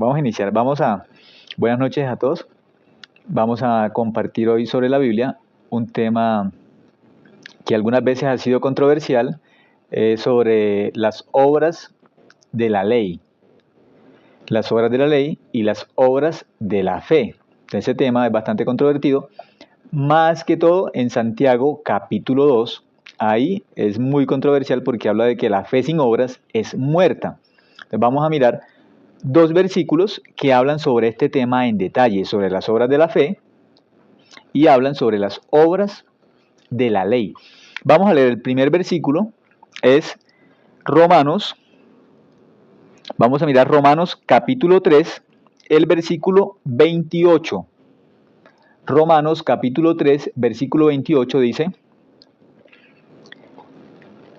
Vamos a iniciar. Buenas noches a todos. Vamos a compartir hoy sobre la Biblia un tema que algunas veces ha sido controversial, sobre las obras de la ley. Las obras de la ley y las obras de la fe. Ese tema es bastante controvertido, más que todo en Santiago capítulo 2. Ahí es muy controversial porque habla de que la fe sin obras es muerta. Entonces vamos a mirar dos versículos que hablan sobre este tema en detalle, sobre las obras de la fe y hablan sobre las obras de la ley. Vamos a leer el primer versículo, es Romanos. Vamos a mirar Romanos capítulo 3, el versículo 28. Romanos capítulo 3, versículo 28 dice: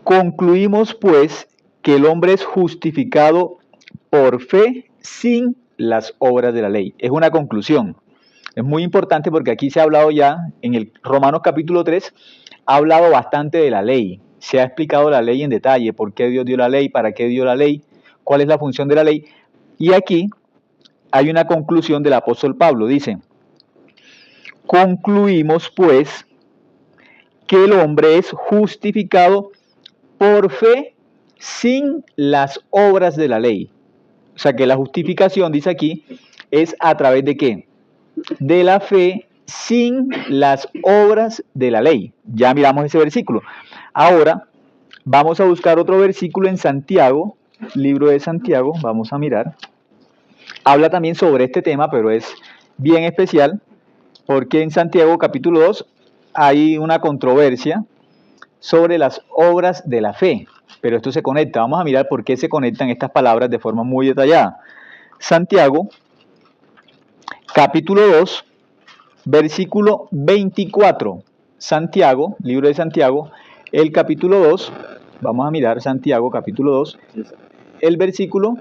concluimos pues que el hombre es justificado por fe sin las obras de la ley. Es una conclusión. Es muy importante porque aquí se ha hablado ya, en el Romanos capítulo 3, ha hablado bastante de la ley. Se ha explicado la ley en detalle, por qué Dios dio la ley, para qué dio la ley, cuál es la función de la ley. Y aquí hay una conclusión del apóstol Pablo. Dice: concluimos pues que el hombre es justificado por fe sin las obras de la ley. O sea que la justificación, dice aquí, es a través de ¿qué? De la fe sin las obras de la ley. Ya miramos ese versículo. Ahora vamos a buscar otro versículo en Santiago, libro de Santiago, vamos a mirar. Habla también sobre este tema, pero es bien especial, porque en Santiago capítulo 2 hay una controversia sobre las obras de la fe. Pero esto se conecta. Vamos a mirar por qué se conectan estas palabras de forma muy detallada. Santiago, capítulo 2, versículo 24. Santiago, libro de Santiago, el capítulo 2. Vamos a mirar Santiago, capítulo 2, el versículo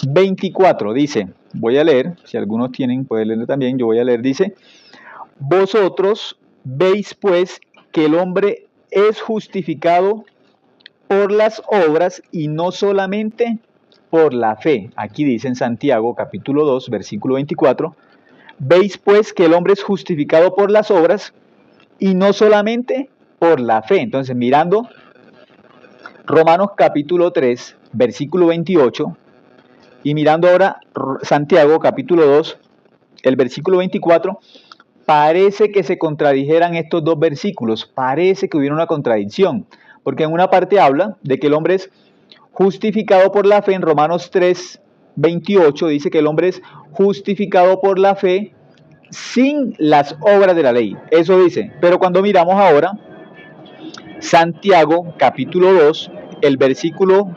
24. Dice, voy a leer, si algunos tienen, pueden leer también, yo voy a leer, dice: vosotros veis pues que el hombre es justificado por las obras y no solamente por la fe. Aquí dice en Santiago capítulo 2, versículo 24, veis pues que el hombre es justificado por las obras y no solamente por la fe. Entonces, mirando Romanos capítulo 3, versículo 28, y mirando ahora Santiago capítulo 2, el versículo 24, parece que se contradijeran estos dos versículos, parece que hubiera una contradicción. Porque en una parte habla de que el hombre es justificado por la fe. En Romanos 3, 28 dice que el hombre es justificado por la fe sin las obras de la ley. Eso dice. Pero cuando miramos ahora Santiago capítulo 2, el versículo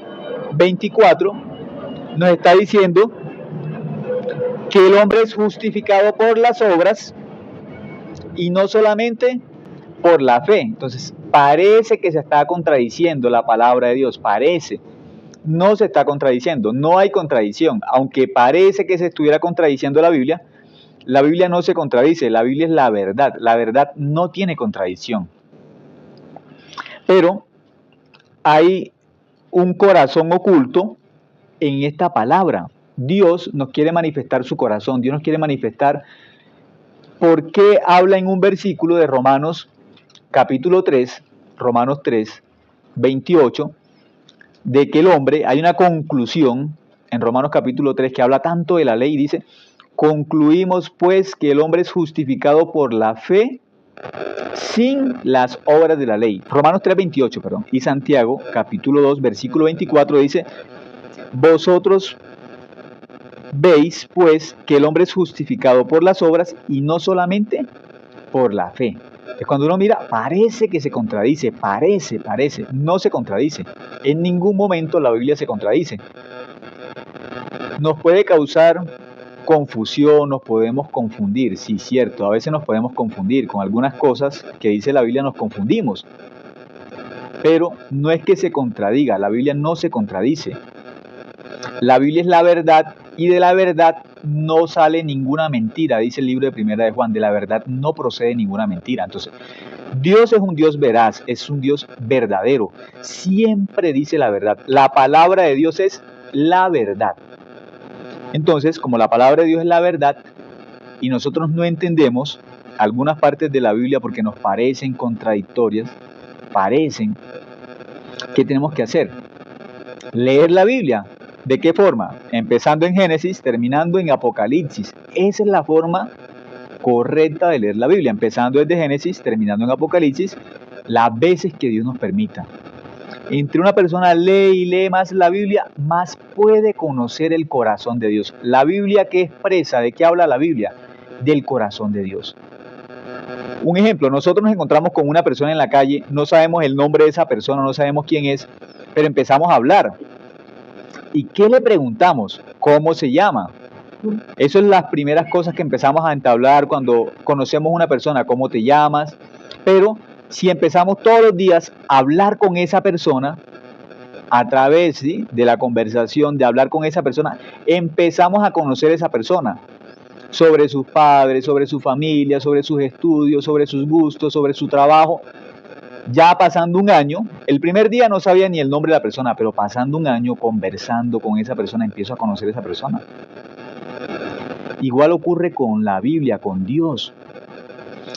24, nos está diciendo que el hombre es justificado por las obras y no solamente por la fe. Entonces, parece que se está contradiciendo la palabra de Dios, parece. No se está contradiciendo, no hay contradicción. Aunque parece que se estuviera contradiciendo la Biblia no se contradice, la Biblia es la verdad no tiene contradicción. Pero hay un corazón oculto en esta palabra. Dios nos quiere manifestar su corazón, Dios nos quiere manifestar por qué habla en un versículo de Romanos capítulo 3, Romanos 3, 28, de que el hombre, hay una conclusión en Romanos capítulo 3 que habla tanto de la ley y dice: concluimos pues que el hombre es justificado por la fe sin las obras de la ley. Romanos 3, 28, perdón. Y Santiago capítulo 2, versículo 24 dice: vosotros veis pues que el hombre es justificado por las obras y no solamente por la fe. Cuando uno mira, parece que se contradice, parece, no se contradice. En ningún momento la Biblia se contradice. Nos puede causar confusión, nos podemos confundir, sí, cierto, a veces nos podemos confundir con algunas cosas que dice la Biblia, nos confundimos. Pero no es que se contradiga, la Biblia no se contradice. La Biblia es la verdad y de la verdad no sale ninguna mentira, dice el libro de Primera de Juan, de la verdad no procede ninguna mentira. Entonces, Dios es un Dios veraz, es un Dios verdadero, siempre dice la verdad. La palabra de Dios es la verdad. Entonces, como la palabra de Dios es la verdad y nosotros no entendemos algunas partes de la Biblia porque nos parecen contradictorias, ¿qué tenemos que hacer? Leer la Biblia. ¿De qué forma? Empezando en Génesis, terminando en Apocalipsis. Esa es la forma correcta de leer la Biblia, empezando desde Génesis, terminando en Apocalipsis, las veces que Dios nos permita. Entre una persona lee y lee más la Biblia, más puede conocer el corazón de Dios. La Biblia, ¿qué expresa? ¿De qué habla la Biblia? Del corazón de Dios. Un ejemplo, nosotros nos encontramos con una persona en la calle, no sabemos el nombre de esa persona, no sabemos quién es, pero empezamos a hablar. ¿Y qué le preguntamos? ¿Cómo se llama? Eso es las primeras cosas que empezamos a entablar cuando conocemos a una persona, ¿cómo te llamas? Pero si empezamos todos los días a hablar con esa persona, a través de la conversación, de hablar con esa persona, empezamos a conocer a esa persona, sobre sus padres, sobre su familia, sobre sus estudios, sobre sus gustos, sobre su trabajo. Ya pasando un año, el primer día no sabía ni el nombre de la persona, pero pasando un año conversando con esa persona, empiezo a conocer a esa persona. Igual ocurre con la Biblia, con Dios.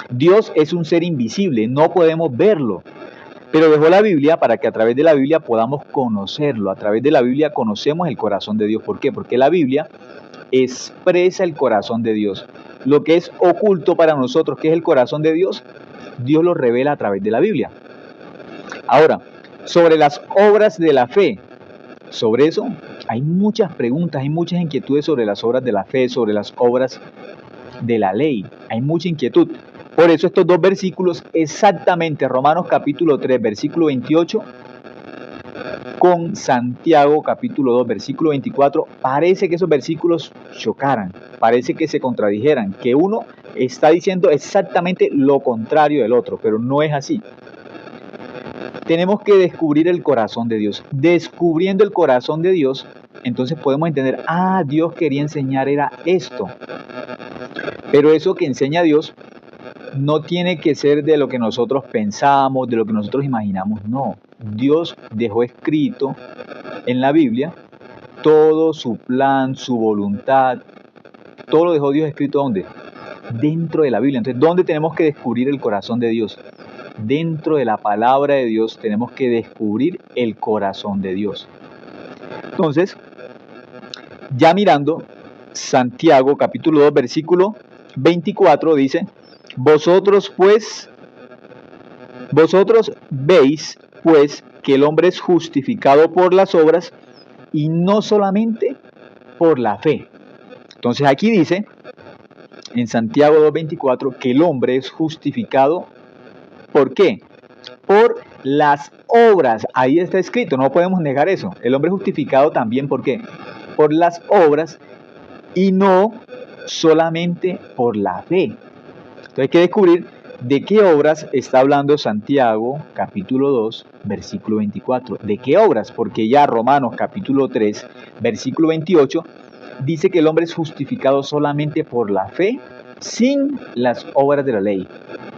Dios es un ser invisible, no podemos verlo, pero dejó la Biblia para que a través de la Biblia podamos conocerlo. A través de la Biblia conocemos el corazón de Dios. ¿Por qué? Porque la Biblia expresa el corazón de Dios. Lo que es oculto para nosotros, que es el corazón de Dios, Dios lo revela a través de la Biblia. Ahora, sobre las obras de la fe, sobre eso hay muchas preguntas, hay muchas inquietudes sobre las obras de la fe, sobre las obras de la ley. Hay mucha inquietud. Por eso estos dos versículos, exactamente Romanos capítulo 3, versículo 28, con Santiago capítulo 2, versículo 24, parece que esos versículos chocaran, parece que se contradijeran, que uno está diciendo exactamente lo contrario del otro, pero no es así. Tenemos que descubrir el corazón de Dios. Descubriendo el corazón de Dios, entonces podemos entender, Dios quería enseñar era esto. Pero eso que enseña Dios no tiene que ser de lo que nosotros pensamos, de lo que nosotros imaginamos, no. Dios dejó escrito en la Biblia todo su plan, su voluntad, todo lo dejó Dios escrito ¿dónde? Dentro de la Biblia. Entonces, ¿dónde tenemos que descubrir el corazón de Dios? Dentro de la palabra de Dios tenemos que descubrir el corazón de Dios. Entonces, ya mirando, Santiago capítulo 2, versículo 24 dice, vosotros veis pues que el hombre es justificado por las obras y no solamente por la fe. Entonces aquí dice, en Santiago 2:24, que el hombre es justificado, ¿por qué? Por las obras. Ahí está escrito, no podemos negar eso. El hombre es justificado también, ¿por qué? Por las obras y no solamente por la fe. Entonces hay que descubrir de qué obras está hablando Santiago capítulo 2, versículo 24. ¿De qué obras? Porque ya Romanos capítulo 3, versículo 28, dice que el hombre es justificado solamente por la fe, sin las obras de la ley.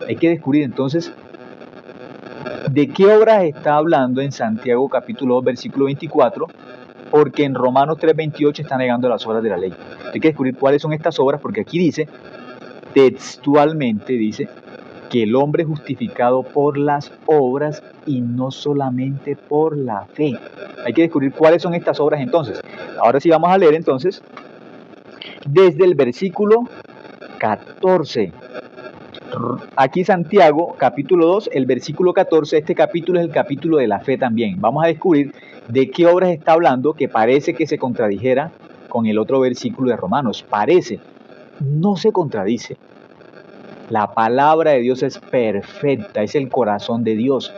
Hay que descubrir entonces de qué obras está hablando en Santiago capítulo 2, versículo 24, porque en Romanos 3, 28 está negando las obras de la ley. Hay que descubrir cuáles son estas obras, porque aquí dice, textualmente dice, que el hombre es justificado por las obras y no solamente por la fe. Hay que descubrir cuáles son estas obras entonces. Ahora sí vamos a leer entonces desde el versículo 14. Aquí Santiago, capítulo 2, el versículo 14, este capítulo es el capítulo de la fe también. Vamos a descubrir de qué obras está hablando, que parece que se contradijera con el otro versículo de Romanos. Parece, no se contradice. La palabra de Dios es perfecta, es el corazón de Dios.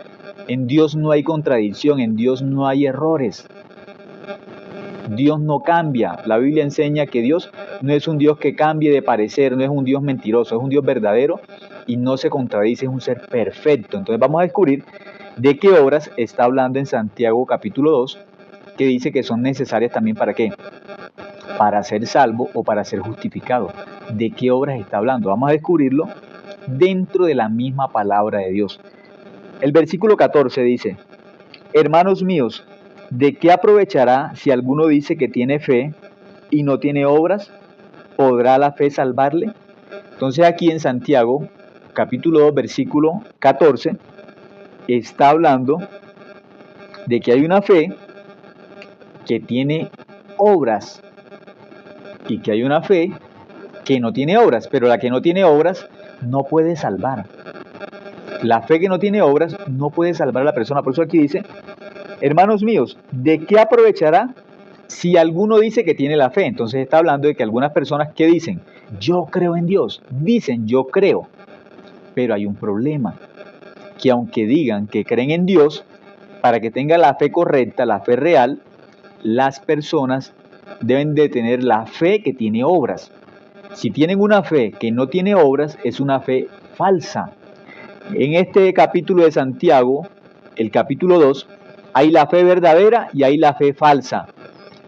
En Dios no hay contradicción, en Dios no hay errores. Dios no cambia. La Biblia enseña que Dios no es un Dios que cambie de parecer, no es un Dios mentiroso, es un Dios verdadero y no se contradice, es un ser perfecto. Entonces vamos a descubrir de qué obras está hablando en Santiago capítulo 2, que dice que son necesarias también ¿para qué? Para ser salvo o para ser justificado. ¿De qué obras está hablando? Vamos a descubrirlo dentro de la misma palabra de Dios. El versículo 14 dice, hermanos míos, ¿de qué aprovechará si alguno dice que tiene fe y no tiene obras, ¿podrá la fe salvarle? Entonces aquí en Santiago, capítulo 2, versículo 14, está hablando de que hay una fe que tiene obras y que hay una fe que no tiene obras, pero la que no tiene obras no puede salvar. La fe que no tiene obras no puede salvar a la persona. Por eso aquí dice, hermanos míos, ¿de qué aprovechará si alguno dice que tiene la fe? Entonces está hablando de que algunas personas que dicen, yo creo en Dios, dicen yo creo, pero hay un problema, que aunque digan que creen en Dios, para que tenga la fe correcta, la fe real, las personas deben de tener la fe que tiene obras. Si tienen una fe que no tiene obras, es una fe falsa. En este capítulo de Santiago, el capítulo 2, hay la fe verdadera y hay la fe falsa.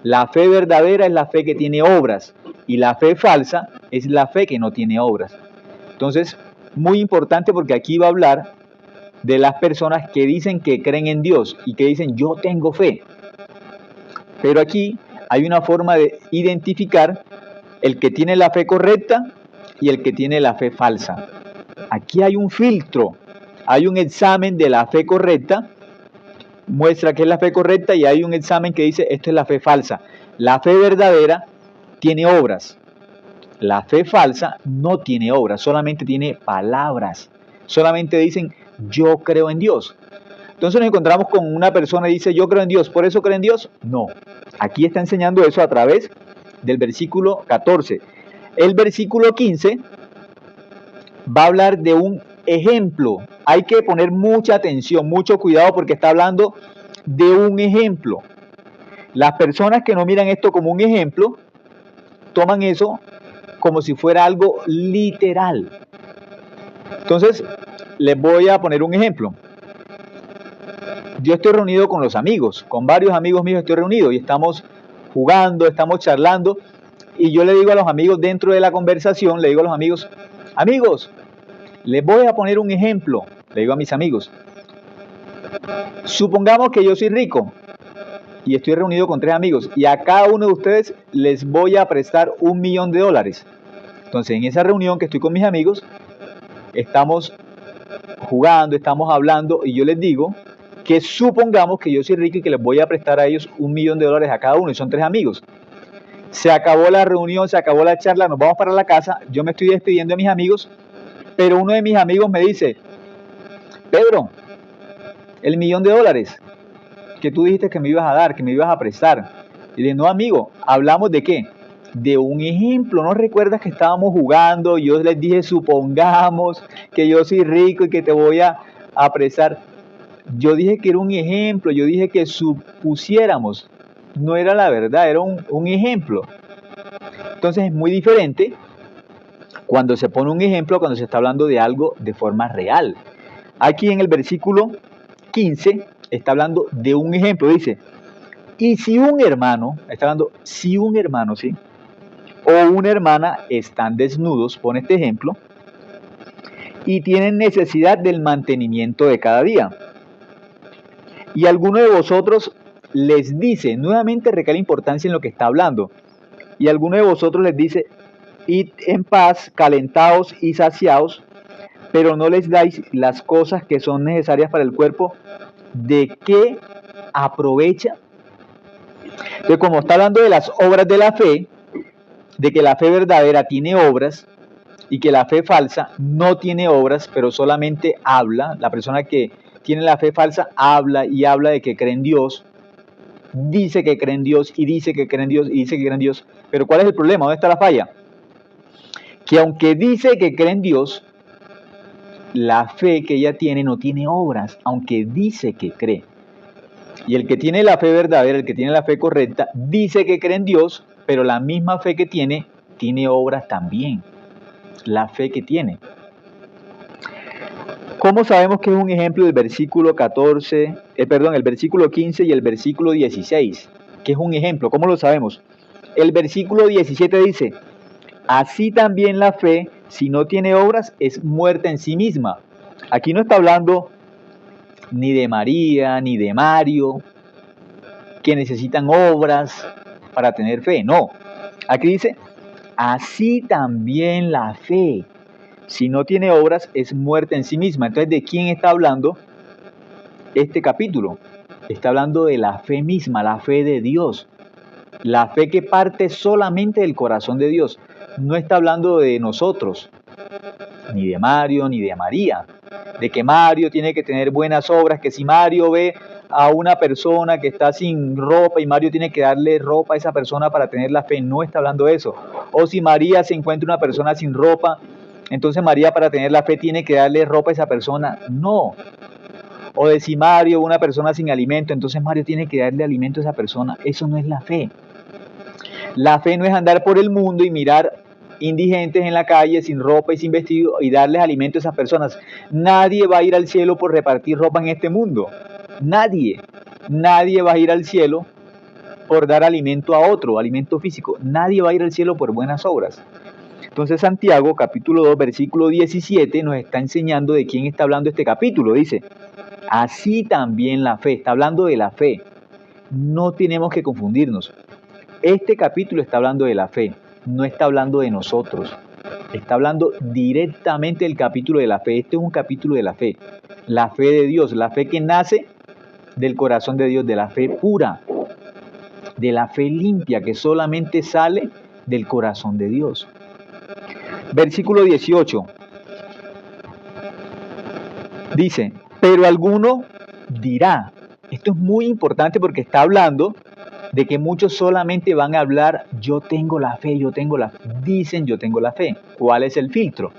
La fe verdadera es la fe que tiene obras y la fe falsa es la fe que no tiene obras. Entonces, muy importante porque aquí va a hablar de las personas que dicen que creen en Dios y que dicen yo tengo fe. Pero aquí hay una forma de identificar el que tiene la fe correcta y el que tiene la fe falsa. Aquí hay un filtro, hay un examen de la fe correcta, muestra que es la fe correcta y hay un examen que dice esto es la fe falsa. La fe verdadera tiene obras, la fe falsa no tiene obras, solamente tiene palabras, solamente dicen yo creo en Dios. Entonces nos encontramos con una persona y dice yo creo en Dios, ¿por eso creo en Dios? No, aquí está enseñando eso a través del versículo 14. El versículo 15 va a hablar de un ejemplo. Hay que poner mucha atención, mucho cuidado porque está hablando de un ejemplo. Las personas que no miran esto como un ejemplo, toman eso como si fuera algo literal. Entonces, les voy a poner un ejemplo. Yo estoy reunido con los amigos, con varios amigos míos estoy reunido y estamos jugando, estamos charlando y yo le digo a los amigos dentro de la conversación, le digo a los amigos, amigos, les voy a poner un ejemplo, le digo a mis amigos, supongamos que yo soy rico y estoy reunido con 3 amigos y a cada uno de ustedes les voy a prestar $1.000.000. Entonces en esa reunión que estoy con mis amigos, estamos jugando, estamos hablando y yo les digo que supongamos que yo soy rico y que les voy a prestar a ellos $1.000.000 a cada uno y son 3 amigos. Se acabó la reunión, se acabó la charla, nos vamos para la casa, yo me estoy despidiendo de mis amigos, pero uno de mis amigos me dice, Pedro, el $1.000.000 que tú dijiste que me ibas a dar, que me ibas a prestar. Y le digo, no amigo, ¿hablamos de qué? De un ejemplo. ¿No recuerdas que estábamos jugando? Yo les dije, supongamos que yo soy rico y que te voy a prestar. Yo dije que era un ejemplo, yo dije que supusiéramos. No era la verdad, era un ejemplo. Entonces es muy diferente cuando se pone un ejemplo, cuando se está hablando de algo de forma real. Aquí en el versículo 15 está hablando de un ejemplo, dice, y si un hermano, está hablando, si un hermano, ¿sí? O una hermana están desnudos, pone este ejemplo, y tienen necesidad del mantenimiento de cada día. Y alguno de vosotros les dice, nuevamente recala importancia en lo que está hablando, y alguno de vosotros les dice, id en paz, calentaos y saciaos, pero no les dais las cosas que son necesarias para el cuerpo, ¿de qué aprovecha? Entonces, como está hablando de las obras de la fe, de que la fe verdadera tiene obras y que la fe falsa no tiene obras, pero solamente habla, la persona que tiene la fe falsa habla y habla de que cree en Dios, dice que cree en Dios y dice que cree en Dios y dice que cree en Dios, pero ¿cuál es el problema? ¿Dónde está la falla? Que aunque dice que cree en Dios, la fe que ella tiene no tiene obras, aunque dice que cree. Y el que tiene la fe verdadera, el que tiene la fe correcta, dice que cree en Dios, pero la misma fe que tiene obras también. La fe que tiene. ¿Cómo sabemos que es un ejemplo del versículo 14, el versículo 15 y el versículo 16? Que es un ejemplo, ¿cómo lo sabemos? El versículo 17 dice, así también la fe, si no tiene obras, es muerta en sí misma. Aquí no está hablando ni de María, ni de Mario, que necesitan obras para tener fe, no. Aquí dice, así también la fe, si no tiene obras, es muerta en sí misma. Entonces, ¿de quién está hablando este capítulo? Está hablando de la fe misma, la fe de Dios. La fe que parte solamente del corazón de Dios. No está hablando de nosotros, ni de Mario, ni de María. De que Mario tiene que tener buenas obras, que si Mario ve a una persona que está sin ropa y Mario tiene que darle ropa a esa persona para tener la fe, no está hablando de eso. O si María se encuentra una persona sin ropa, entonces María para tener la fe tiene que darle ropa a esa persona, no. O de si Mario, una persona sin alimento, entonces Mario tiene que darle alimento a esa persona, eso no es la fe. La fe no es andar por el mundo y mirar indigentes en la calle sin ropa y sin vestido y darles alimento a esas personas. Nadie va a ir al cielo por repartir ropa en este mundo. Nadie va a ir al cielo por dar alimento a otro, alimento físico. Nadie va a ir al cielo por buenas obras. Entonces Santiago, capítulo 2, versículo 17, nos está enseñando de quién está hablando este capítulo. Dice, así también la fe, está hablando de la fe. No tenemos que confundirnos. Este capítulo está hablando de la fe, no está hablando de nosotros. Está hablando directamente del capítulo de la fe. Este es un capítulo de la fe. La fe de Dios, la fe que nace del corazón de Dios, de la fe pura, de la fe limpia que solamente sale del corazón de Dios. Versículo 18. Dice, pero alguno dirá, esto es muy importante porque está hablando de que muchos solamente van a hablar, yo tengo la fe, dicen yo tengo la fe. ¿Cuál es el filtro?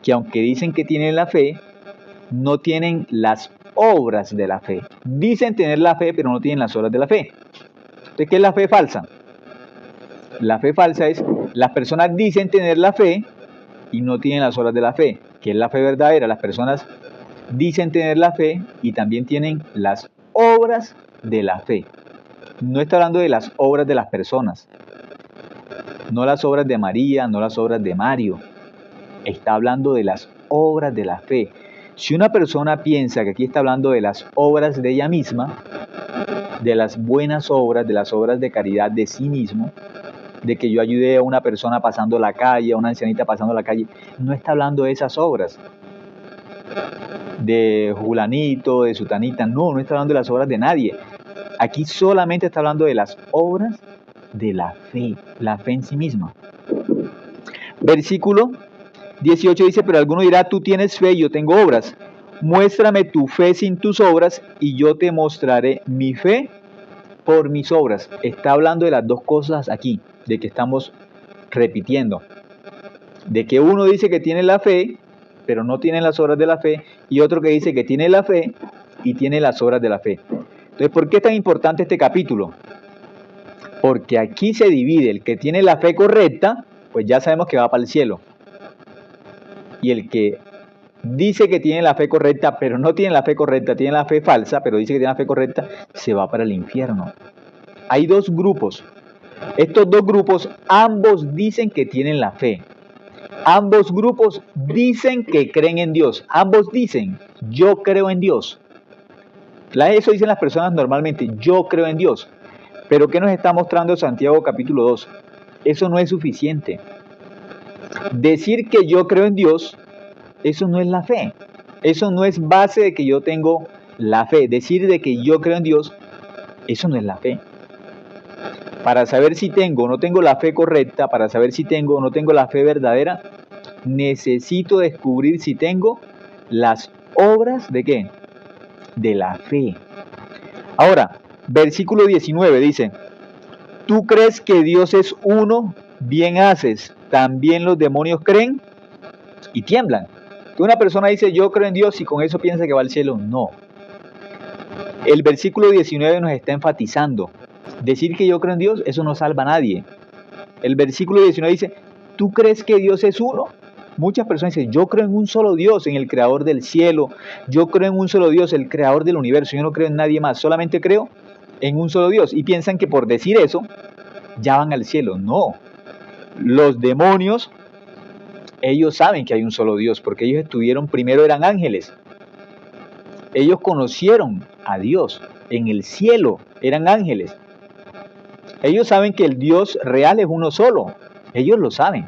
Que aunque dicen que tienen la fe, no tienen las obras de la fe. Dicen tener la fe, pero no tienen las obras de la fe. Entonces, ¿qué es la fe falsa? La fe falsa es, las personas dicen tener la fe y no tienen las obras de la fe. ¿Qué es la fe verdadera? Las personas dicen tener la fe y también tienen las obras de la fe. No está hablando de las obras de las personas, no las obras de María, no las obras de Mario. Está hablando de las obras de la fe. Si una persona piensa que aquí está hablando de las obras de ella misma, de las buenas obras, de las obras de caridad de sí mismo, de que yo ayudé a una persona pasando la calle, a una ancianita pasando la calle, no está hablando de esas obras. De Julanito, de Sutanita, no está hablando de las obras de nadie. Aquí solamente está hablando de las obras de la fe en sí misma. Versículo 18 dice, pero alguno dirá, tú tienes fe y yo tengo obras. Muéstrame tu fe sin tus obras y yo te mostraré mi fe por mis obras. Está hablando de las dos cosas aquí, de que estamos repitiendo. De que uno dice que tiene la fe, pero no tiene las obras de la fe, y otro que dice que tiene la fe y tiene las obras de la fe. Entonces, ¿por qué es tan importante este capítulo? Porque aquí se divide el que tiene la fe correcta, pues ya sabemos que va para el cielo. Y el que dice que tiene la fe correcta, pero no tiene la fe correcta, tiene la fe falsa, pero dice que tiene la fe correcta, se va para el infierno. Hay dos grupos. Estos dos grupos, ambos dicen que tienen la fe. Ambos grupos dicen que creen en Dios. Ambos dicen, yo creo en Dios. Eso dicen las personas normalmente, yo creo en Dios. Pero ¿qué nos está mostrando Santiago capítulo 2? Eso no es suficiente. Decir que yo creo en Dios, eso no es la fe. Eso no es base de que yo tengo la fe. Decir de que yo creo en Dios, eso no es la fe. Para saber si tengo o no tengo la fe correcta, para saber si tengo o no tengo la fe verdadera, necesito descubrir si tengo las obras de ¿qué? De la fe. Ahora, versículo 19 dice, ¿tú crees que Dios es uno? Bien haces. ¿También los demonios creen? Y tiemblan. Que una persona dice, yo creo en Dios y con eso piensa que va al cielo. No. El versículo 19 nos está enfatizando. Decir que yo creo en Dios, eso no salva a nadie. El versículo 19 dice, ¿tú crees que Dios es uno? Muchas personas dicen, yo creo en un solo Dios, en el creador del cielo. Yo creo en un solo Dios, el creador del universo. Yo no creo en nadie más, solamente creo en un solo Dios. Y piensan que por decir eso, ya van al cielo. No. Los demonios, ellos saben que hay un solo Dios, porque ellos estuvieron, primero eran ángeles. Ellos conocieron a Dios en el cielo, eran ángeles. Ellos saben que el Dios real es uno solo. Ellos lo saben.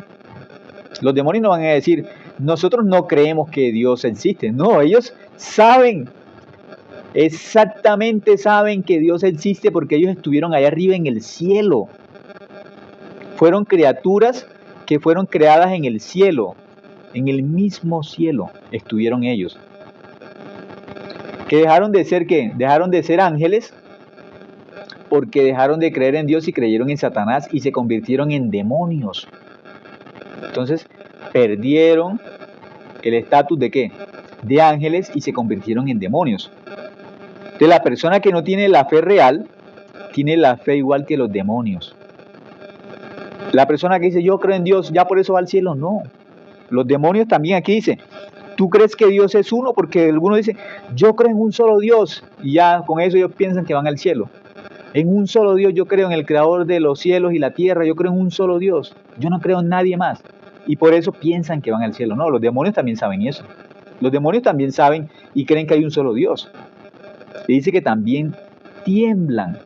Los demonios no van a decir, nosotros no creemos que Dios existe. No, ellos saben, exactamente saben que Dios existe porque ellos estuvieron allá arriba en el cielo. Fueron criaturas que fueron creadas en el cielo. En el mismo cielo estuvieron ellos. ¿Que dejaron de ser qué? Dejaron de ser ángeles porque dejaron de creer en Dios y creyeron en Satanás y se convirtieron en demonios. Entonces, perdieron el estatus de ¿qué? De ángeles y se convirtieron en demonios. Entonces, la persona que no tiene la fe real, tiene la fe igual que los demonios. La persona que dice, yo creo en Dios, ya por eso va al cielo, no. Los demonios también aquí dicen, ¿tú crees que Dios es uno? Porque algunos dicen, yo creo en un solo Dios. Y ya con eso ellos piensan que van al cielo. En un solo Dios yo creo, en el creador de los cielos y la tierra, yo creo en un solo Dios. Yo no creo en nadie más. Y por eso piensan que van al cielo. No, los demonios también saben eso. Los demonios también saben y creen que hay un solo Dios. Y dice que también tiemblan.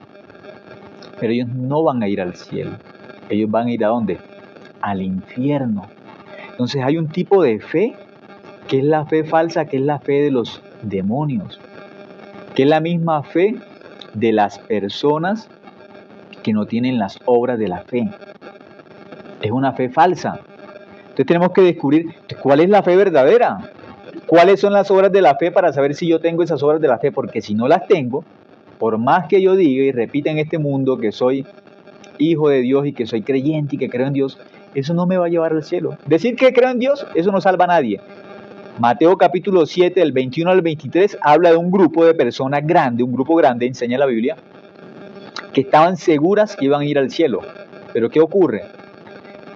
Pero ellos no van a ir al cielo. Ellos van a ir ¿a dónde? Al infierno. Entonces hay un tipo de fe que es la fe falsa, que es la fe de los demonios, que es la misma fe de las personas que no tienen las obras de la fe. Es una fe falsa. Entonces tenemos que descubrir cuál es la fe verdadera, cuáles son las obras de la fe para saber si yo tengo esas obras de la fe, porque si no las tengo, por más que yo diga y repita en este mundo que soy hijo de Dios y que soy creyente y que creo en Dios, eso no me va a llevar al cielo. Decir que creo en Dios, eso no salva a nadie. Mateo capítulo 7, del 21 al 23, habla de un grupo de personas grande, un grupo grande, enseña la Biblia, que estaban seguras que iban a ir al cielo. Pero ¿qué ocurre?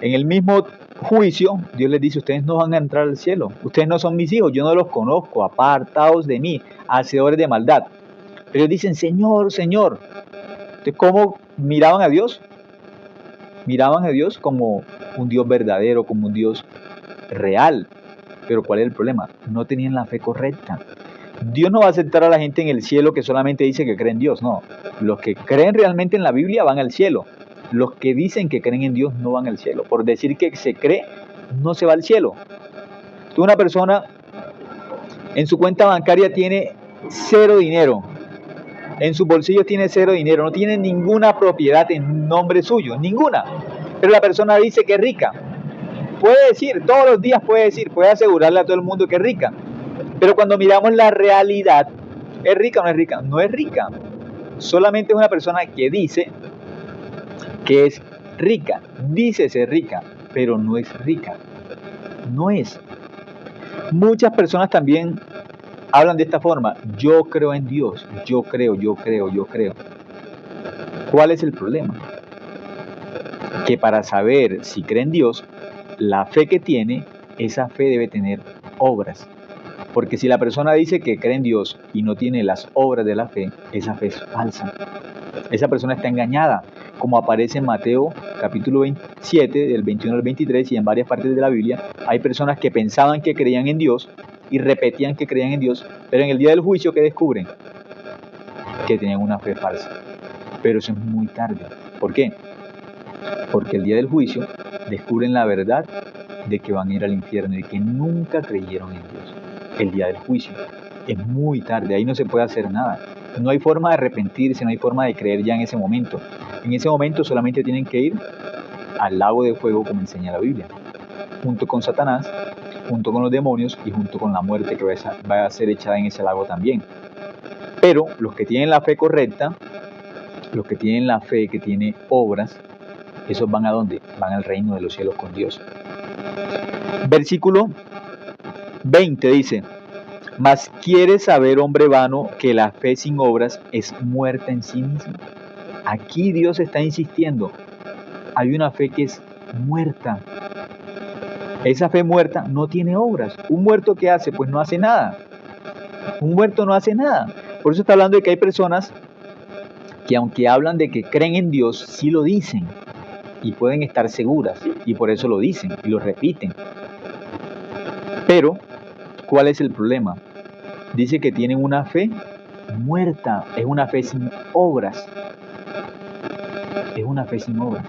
En el mismo juicio, Dios les dice, ustedes no van a entrar al cielo. Ustedes no son mis hijos, yo no los conozco, apartaos de mí, hacedores de maldad. Pero ellos dicen, Señor, Señor. Entonces, ¿cómo miraban a Dios? Miraban a Dios como un Dios verdadero, como un Dios real. Pero ¿cuál es el problema? No tenían la fe correcta. Dios no va a aceptar a la gente en el cielo que solamente dice que cree en Dios, no. Los que creen realmente en la Biblia van al cielo. Los que dicen que creen en Dios no van al cielo. Por decir que se cree, no se va al cielo. Tú, una persona en su cuenta bancaria tiene cero dinero. En sus bolsillos tiene cero dinero. No tiene ninguna propiedad en nombre suyo. Ninguna. Pero la persona dice que es rica. Puede decir, todos los días puede decir, puede asegurarle a todo el mundo que es rica. Pero cuando miramos la realidad, ¿es rica o no es rica? No es rica. Solamente es una persona que dice que es rica. Dice ser rica, pero no es rica. No es. Muchas personas también hablan de esta forma. Yo creo en Dios. Yo creo, yo creo, yo creo. ¿Cuál es el problema? Que para saber si cree en Dios, la fe que tiene, esa fe debe tener obras. Porque si la persona dice que cree en Dios y no tiene las obras de la fe, esa fe es falsa. Esa persona está engañada, como aparece en Mateo capítulo 27, del 21 al 23 y en varias partes de la Biblia. Hay personas que pensaban que creían en Dios y repetían que creían en Dios, pero en el día del juicio, ¿qué descubren? Que tenían una fe falsa. Pero eso es muy tarde. ¿Por qué? Porque el día del juicio descubren la verdad de que van a ir al infierno y que nunca creyeron en Dios. El día del juicio es muy tarde, ahí no se puede hacer nada. No hay forma de arrepentirse, no hay forma de creer ya en ese momento. En ese momento solamente tienen que ir al lago de fuego, como enseña la Biblia, junto con Satanás, junto con los demonios y junto con la muerte que va a ser echada en ese lago también. Pero los que tienen la fe correcta, los que tienen la fe que tiene obras, esos van ¿a dónde? Van al reino de los cielos con Dios. Versículo 20 dice, mas quiere saber, hombre vano, que la fe sin obras es muerta en sí misma. Aquí Dios está insistiendo, hay una fe que es muerta. Esa fe muerta no tiene obras. ¿Un muerto qué hace? Pues no hace nada. Un muerto no hace nada. Por eso está hablando de que hay personas que aunque hablan de que creen en Dios, sí lo dicen y pueden estar seguras y por eso lo dicen y lo repiten. Pero, ¿cuál es el problema? Dice que tienen una fe muerta, es una fe sin obras. es una fe sin obra.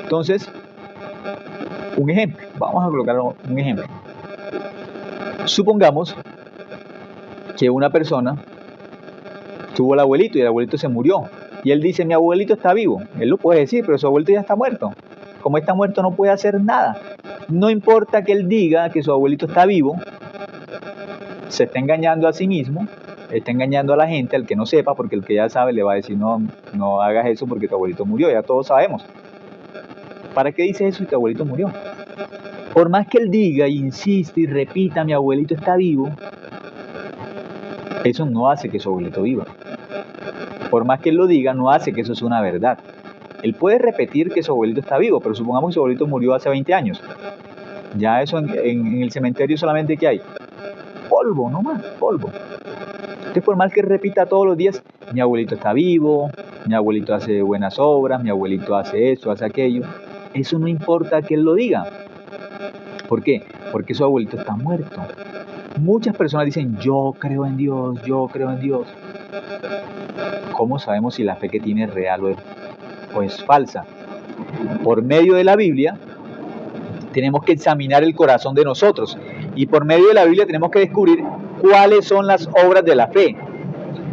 Entonces, un ejemplo, vamos a colocar un ejemplo. Supongamos que una persona tuvo al abuelito y el abuelito se murió. Y él dice, mi abuelito está vivo. Él lo puede decir, pero su abuelito ya está muerto. Como está muerto no puede hacer nada. No importa que él diga que su abuelito está vivo, se está engañando a sí mismo, está engañando a la gente, al que no sepa, porque el que ya sabe le va a decir, no hagas eso porque tu abuelito murió, ya todos sabemos. ¿Para qué dices eso si tu abuelito murió? Por más que él diga, insiste y repita, mi abuelito está vivo, eso no hace que su abuelito viva. Por más que él lo diga, no hace que eso sea una verdad. Él puede repetir que su abuelito está vivo, pero supongamos que su abuelito murió hace 20 años. Ya eso en el cementerio solamente ¿qué hay? Polvo, no más, polvo. Entonces, por más que repita todos los días, mi abuelito está vivo, mi abuelito hace buenas obras, mi abuelito hace eso, hace aquello, eso no importa que él lo diga. ¿Por qué? Porque su abuelito está muerto. Muchas personas dicen, yo creo en Dios, yo creo en Dios. ¿Cómo sabemos si la fe que tiene es real o es falsa? Por medio de la Biblia, tenemos que examinar el corazón de nosotros. Y por medio de la Biblia tenemos que descubrir cuáles son las obras de la fe.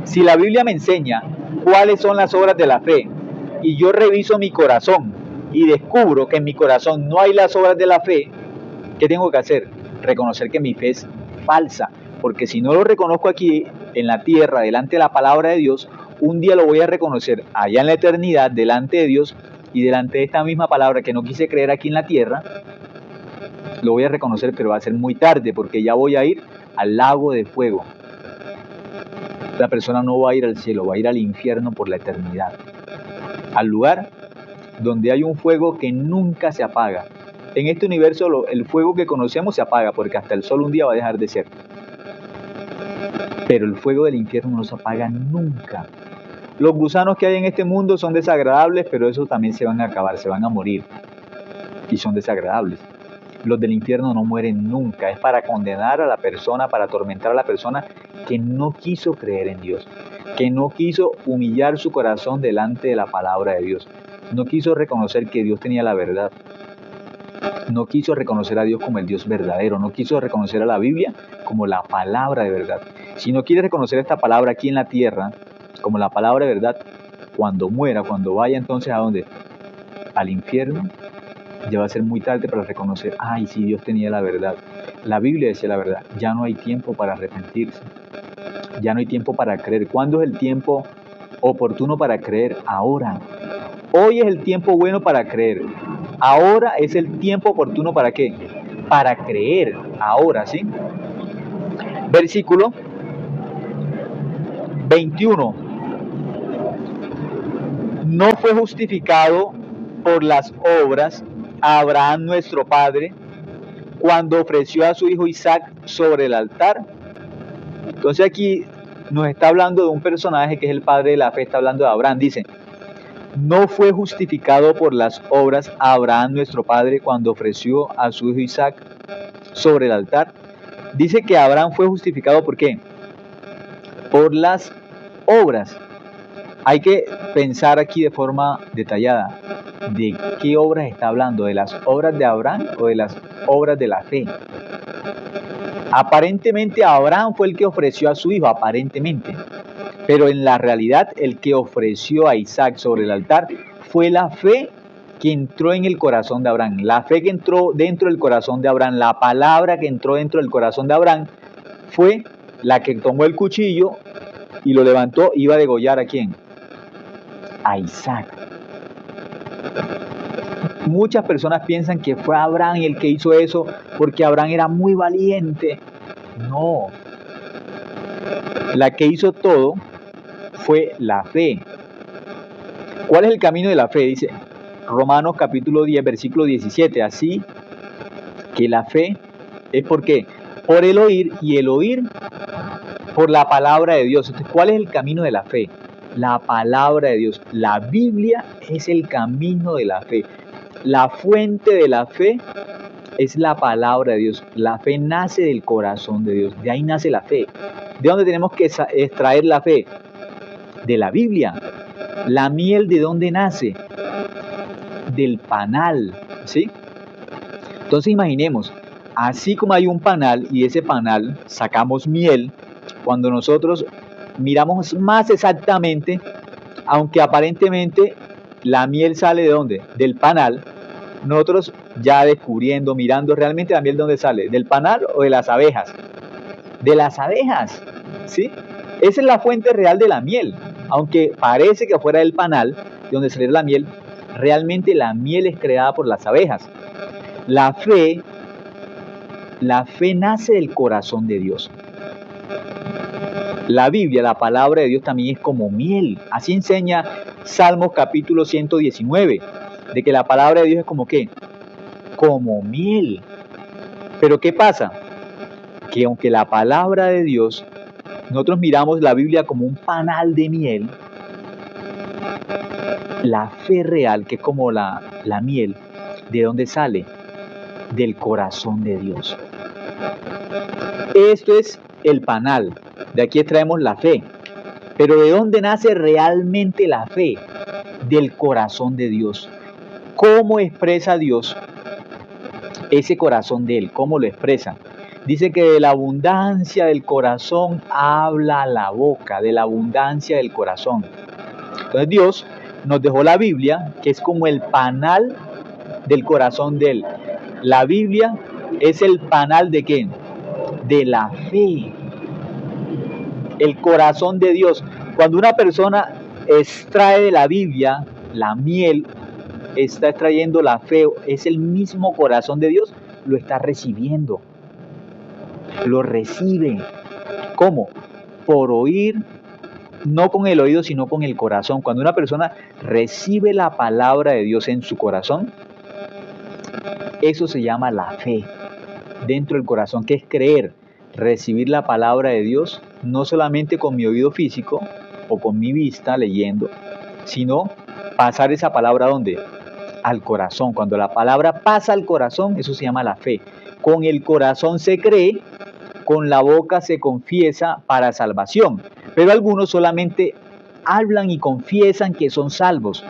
Si la Biblia me enseña cuáles son las obras de la fe, y yo reviso mi corazón y descubro que en mi corazón no hay las obras de la fe, ¿qué tengo que hacer? Reconocer que mi fe es falsa. Porque si no lo reconozco aquí en la tierra, delante de la palabra de Dios, un día lo voy a reconocer allá en la eternidad, delante de Dios, y delante de esta misma palabra que no quise creer aquí en la tierra, lo voy a reconocer, pero va a ser muy tarde, porque ya voy a ir al lago de fuego. La persona no va a ir al cielo, va a ir al infierno por la eternidad. Al lugar donde hay un fuego que nunca se apaga. En este universo el fuego que conocemos se apaga, porque hasta el sol un día va a dejar de ser. Pero el fuego del infierno no se apaga nunca. Los gusanos que hay en este mundo son desagradables, pero esos también se van a acabar, se van a morir. Y son desagradables. Los del infierno no mueren nunca. Es para condenar a la persona, para atormentar a la persona que no quiso creer en Dios, que no quiso humillar su corazón delante de la palabra de Dios, no quiso reconocer que Dios tenía la verdad, no quiso reconocer a Dios como el Dios verdadero, no quiso reconocer a la Biblia como la palabra de verdad. Si no quiere reconocer esta palabra aquí en la tierra como la palabra de verdad, cuando muera, cuando vaya entonces ¿a dónde? Al infierno, ya va a ser muy tarde para reconocer, ay, sí, Dios tenía la verdad. La Biblia decía la verdad. Ya no hay tiempo para arrepentirse. Ya no hay tiempo para creer. ¿Cuándo es el tiempo oportuno para creer? Ahora. Hoy es el tiempo bueno para creer. Ahora es el tiempo oportuno ¿para qué? Para creer. Ahora, ¿sí? Versículo 21. No fue justificado por las obras a Abraham nuestro padre cuando ofreció a su hijo Isaac sobre el altar. Entonces aquí nos está hablando de un personaje que es el padre de la fe, está hablando de Abraham. Dice, no fue justificado por las obras a Abraham nuestro padre cuando ofreció a su hijo Isaac sobre el altar. Dice que Abraham fue justificado ¿por qué? Por las obras. Hay que pensar aquí de forma detallada. ¿De qué obras está hablando? ¿De las obras de Abraham o de las obras de la fe? Aparentemente Abraham fue el que ofreció a su hijo, aparentemente. Pero en la realidad el que ofreció a Isaac sobre el altar fue la fe que entró en el corazón de Abraham. La fe que entró dentro del corazón de Abraham, la palabra que entró dentro del corazón de Abraham fue la que tomó el cuchillo y lo levantó, iba a degollar ¿a quién? A Isaac. Muchas personas piensan que fue Abraham el que hizo eso porque Abraham era muy valiente. No. La que hizo todo fue la fe. ¿Cuál es el camino de la fe? Dice Romanos capítulo 10, versículo 17. Así que la fe es ¿por qué? Por el oír, y el oír por la palabra de Dios. Entonces, ¿cuál es el camino de la fe? La palabra de Dios. La Biblia es el camino de la fe. La fuente de la fe es la palabra de Dios. La fe nace del corazón de Dios. De ahí nace la fe. ¿De dónde tenemos que extraer la fe? De la Biblia. ¿La miel de dónde nace? Del panal, ¿sí? Entonces imaginemos, así como hay un panal y de ese panal sacamos miel, cuando nosotros miramos más exactamente, aunque aparentemente la miel sale ¿de dónde? Del panal, nosotros ya descubriendo, mirando realmente la miel de dónde sale, del panal o de las abejas. De las abejas, ¿sí? Esa es la fuente real de la miel, aunque parece que fuera del panal, de donde sale la miel, realmente la miel es creada por las abejas. La fe nace del corazón de Dios. La Biblia, la palabra de Dios también es como miel. Así enseña Salmos capítulo 119, de que la palabra de Dios es como ¿qué? Como miel. Pero ¿qué pasa? Que aunque la palabra de Dios, nosotros miramos la Biblia como un panal de miel, la fe real, que es como la miel, ¿de dónde sale? Del corazón de Dios. Esto es el panal, de aquí extraemos la fe. Pero ¿de dónde nace realmente la fe? Del corazón de Dios. ¿Cómo expresa Dios ese corazón de Él? ¿Cómo lo expresa? Dice que de la abundancia del corazón habla la boca, de la abundancia del corazón. Entonces Dios nos dejó la Biblia, que es como el panal del corazón de Él. La Biblia es el panal ¿de qué? De la fe. El corazón de Dios. Cuando una persona extrae de la Biblia la miel, está extrayendo la fe, es el mismo corazón de Dios, lo está recibiendo. Lo recibe. ¿Cómo? Por oír, no con el oído, sino con el corazón. Cuando una persona recibe la palabra de Dios en su corazón, eso se llama la fe dentro del corazón, que es creer, recibir la palabra de Dios, no solamente con mi oído físico o con mi vista leyendo, sino pasar esa palabra ¿a dónde? Al corazón. Cuando la palabra pasa al corazón, eso se llama la fe. Con el corazón se cree, con la boca se confiesa para salvación. Pero algunos solamente hablan y confiesan que son salvos.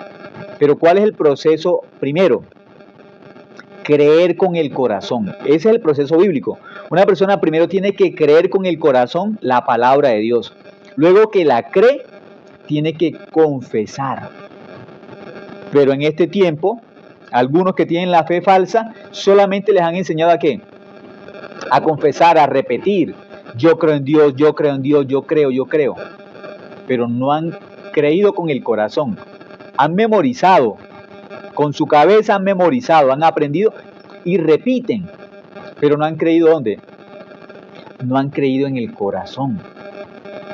Pero ¿cuál es el proceso primero? Creer con el corazón. Ese es el proceso bíblico. Una persona primero tiene que creer con el corazón la palabra de Dios. Luego que la cree, tiene que confesar. Pero en este tiempo, algunos que tienen la fe falsa, solamente les han enseñado ¿a qué? A confesar, a repetir. Yo creo en Dios, yo creo en Dios, yo creo. Pero no han creído con el corazón. Han memorizado. Con su cabeza han memorizado, han aprendido y repiten. Pero no han creído ¿dónde? No han creído en el corazón.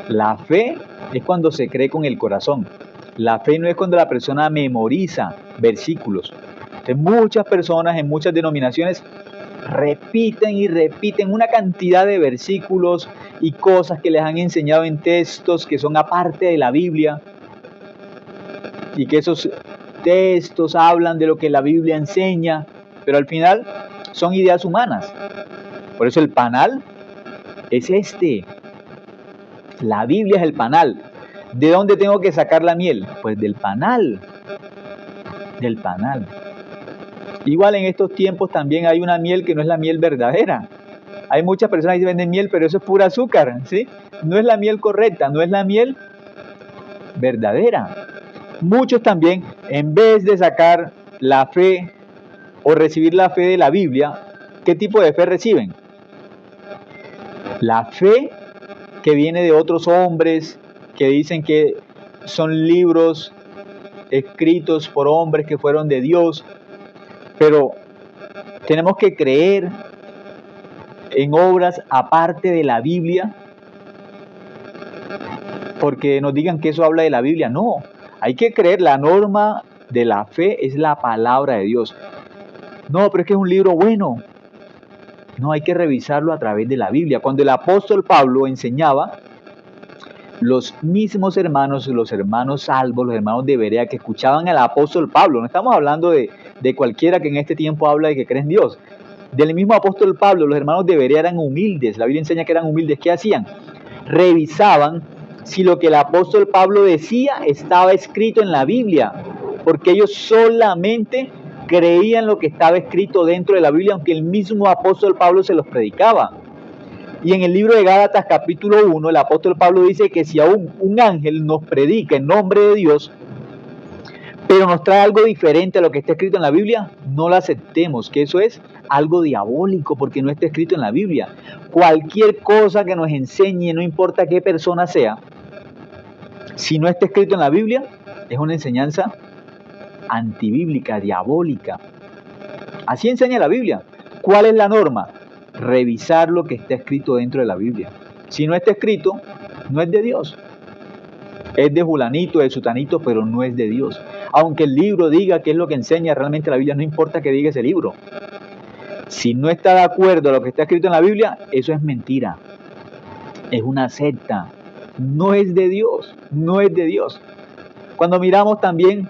La fe es cuando se cree con el corazón. La fe no es cuando la persona memoriza versículos. Entonces, muchas personas en muchas denominaciones repiten y repiten una cantidad de versículos y cosas que les han enseñado en textos que son aparte de la Biblia, y que esos textos hablan de lo que la Biblia enseña, pero al final son ideas humanas. Por eso el panal es este. La Biblia es el panal. ¿De dónde tengo que sacar la miel? Pues del panal. Del panal. Igual en estos tiempos también hay una miel que no es la miel verdadera. Hay muchas personas que venden miel, pero eso es pura azúcar, ¿sí? No es la miel correcta, no es la miel verdadera. Muchos también, en vez de sacar la fe o recibir la fe de la Biblia, ¿qué tipo de fe reciben? La fe que viene de otros hombres que dicen que son libros escritos por hombres que fueron de Dios, pero tenemos que creer en obras aparte de la Biblia porque nos digan que eso habla de la Biblia. No, hay que creer. La norma de la fe es la palabra de Dios. No, pero es que es un libro bueno. No, hay que revisarlo a través de la Biblia. Cuando el apóstol Pablo enseñaba, los mismos hermanos, los hermanos salvos, los hermanos de Berea que escuchaban al apóstol Pablo, no estamos hablando de cualquiera que en este tiempo habla de que cree en Dios, del mismo apóstol Pablo, los hermanos de Berea eran humildes. La Biblia enseña que eran humildes. ¿Qué hacían? Revisaban si lo que el apóstol Pablo decía estaba escrito en la Biblia, porque ellos solamente creían lo que estaba escrito dentro de la Biblia, aunque el mismo apóstol Pablo se los predicaba. Y en el libro de Gálatas capítulo 1, el apóstol Pablo dice que si aún un ángel nos predica en nombre de Dios, pero nos trae algo diferente a lo que está escrito en la Biblia, no lo aceptemos, que eso es algo diabólico porque no está escrito en la Biblia. Cualquier cosa que nos enseñe, no importa qué persona sea, si no está escrito en la Biblia, es una enseñanza antibíblica, diabólica. Así enseña la Biblia. ¿Cuál es la norma? Revisar lo que está escrito dentro de la Biblia. Si no está escrito, no es de Dios. Es de fulanito, de sutanito, pero no es de Dios. Aunque el libro diga qué es lo que enseña realmente la Biblia, no importa que diga ese libro. Si no está de acuerdo a lo que está escrito en la Biblia, eso es mentira. Es una secta. No es de Dios. No es de Dios. Cuando miramos también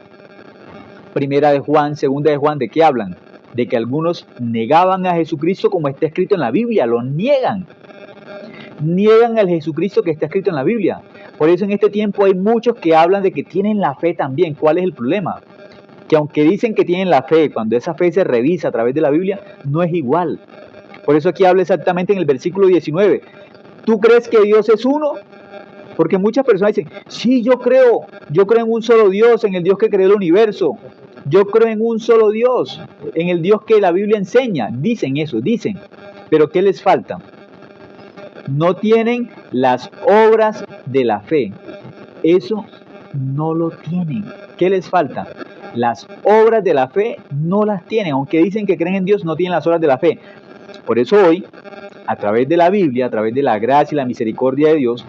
Primera de Juan, Segunda de Juan, ¿de qué hablan? De que algunos negaban a Jesucristo como está escrito en la Biblia. Lo niegan. Niegan al Jesucristo que está escrito en la Biblia. Por eso en este tiempo hay muchos que hablan de que tienen la fe también. ¿Cuál es el problema? Que aunque dicen que tienen la fe, cuando esa fe se revisa a través de la Biblia, no es igual. Por eso aquí habla exactamente en el versículo 19. ¿Tú crees que Dios es uno? Porque muchas personas dicen, sí, yo creo en un solo Dios, en el Dios que creó el universo. Yo creo en un solo Dios, en el Dios que la Biblia enseña. Dicen eso, dicen. Pero ¿qué les falta? No tienen las obras de la fe. Eso no lo tienen. ¿Qué les falta? Las obras de la fe no las tienen. Aunque dicen que creen en Dios, no tienen las obras de la fe. Por eso hoy, a través de la Biblia, a través de la gracia y la misericordia de Dios,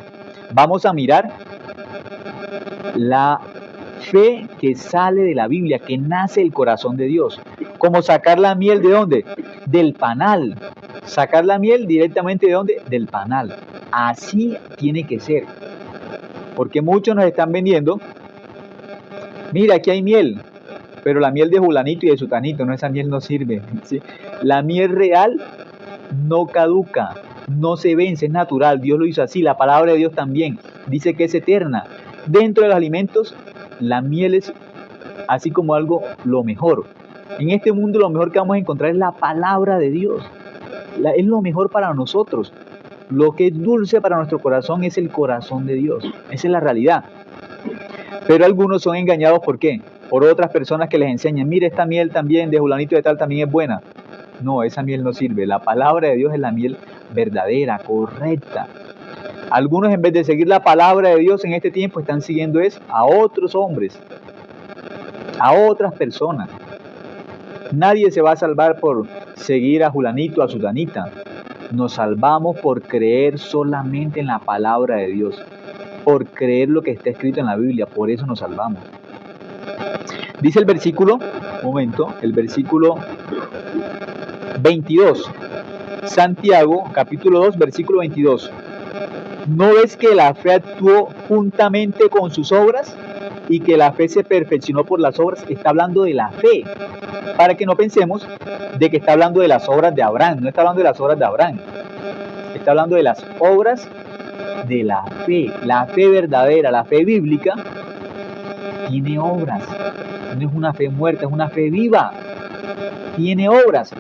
vamos a mirar la fe que sale de la Biblia, que nace del corazón de Dios. Como sacar la miel ¿de dónde? Del panal. Sacar la miel directamente ¿de dónde? Del panal. Así tiene que ser. Porque muchos nos están vendiendo, mira, aquí hay miel, pero la miel de fulanito y de sutanito, no, esa miel no sirve. ¿Sí? La miel real no caduca, no se vence, es natural. Dios lo hizo así. La palabra de Dios también dice que es eterna. Dentro de los alimentos, la miel es así como algo lo mejor. En este mundo lo mejor que vamos a encontrar es la palabra de Dios. Es lo mejor para nosotros. Lo que es dulce para nuestro corazón es el corazón de Dios. Esa es la realidad. Pero algunos son engañados, ¿por qué? Por otras personas que les enseñan, mire, esta miel también de fulanito de tal también es buena. No, esa miel no sirve. La palabra de Dios es la miel verdadera, correcta. Algunos, en vez de seguir la palabra de Dios en este tiempo, están siguiendo a otros hombres, a otras personas. Nadie se va a salvar por seguir a fulanito, a sutanita. Nos salvamos por creer solamente en la palabra de Dios, por creer lo que está escrito en la Biblia. Por eso nos salvamos. Dice el versículo, el versículo 22. Santiago, capítulo 2, versículo 22. ¿No ves que la fe actuó juntamente con sus obras y que la fe se perfeccionó por las obras? Está hablando de la fe, para que no pensemos de que está hablando de las obras de Abraham. No está hablando de las obras de Abraham, está hablando de las obras de la fe verdadera, la fe bíblica tiene obras. No es una fe muerta, es una fe viva, tiene obras.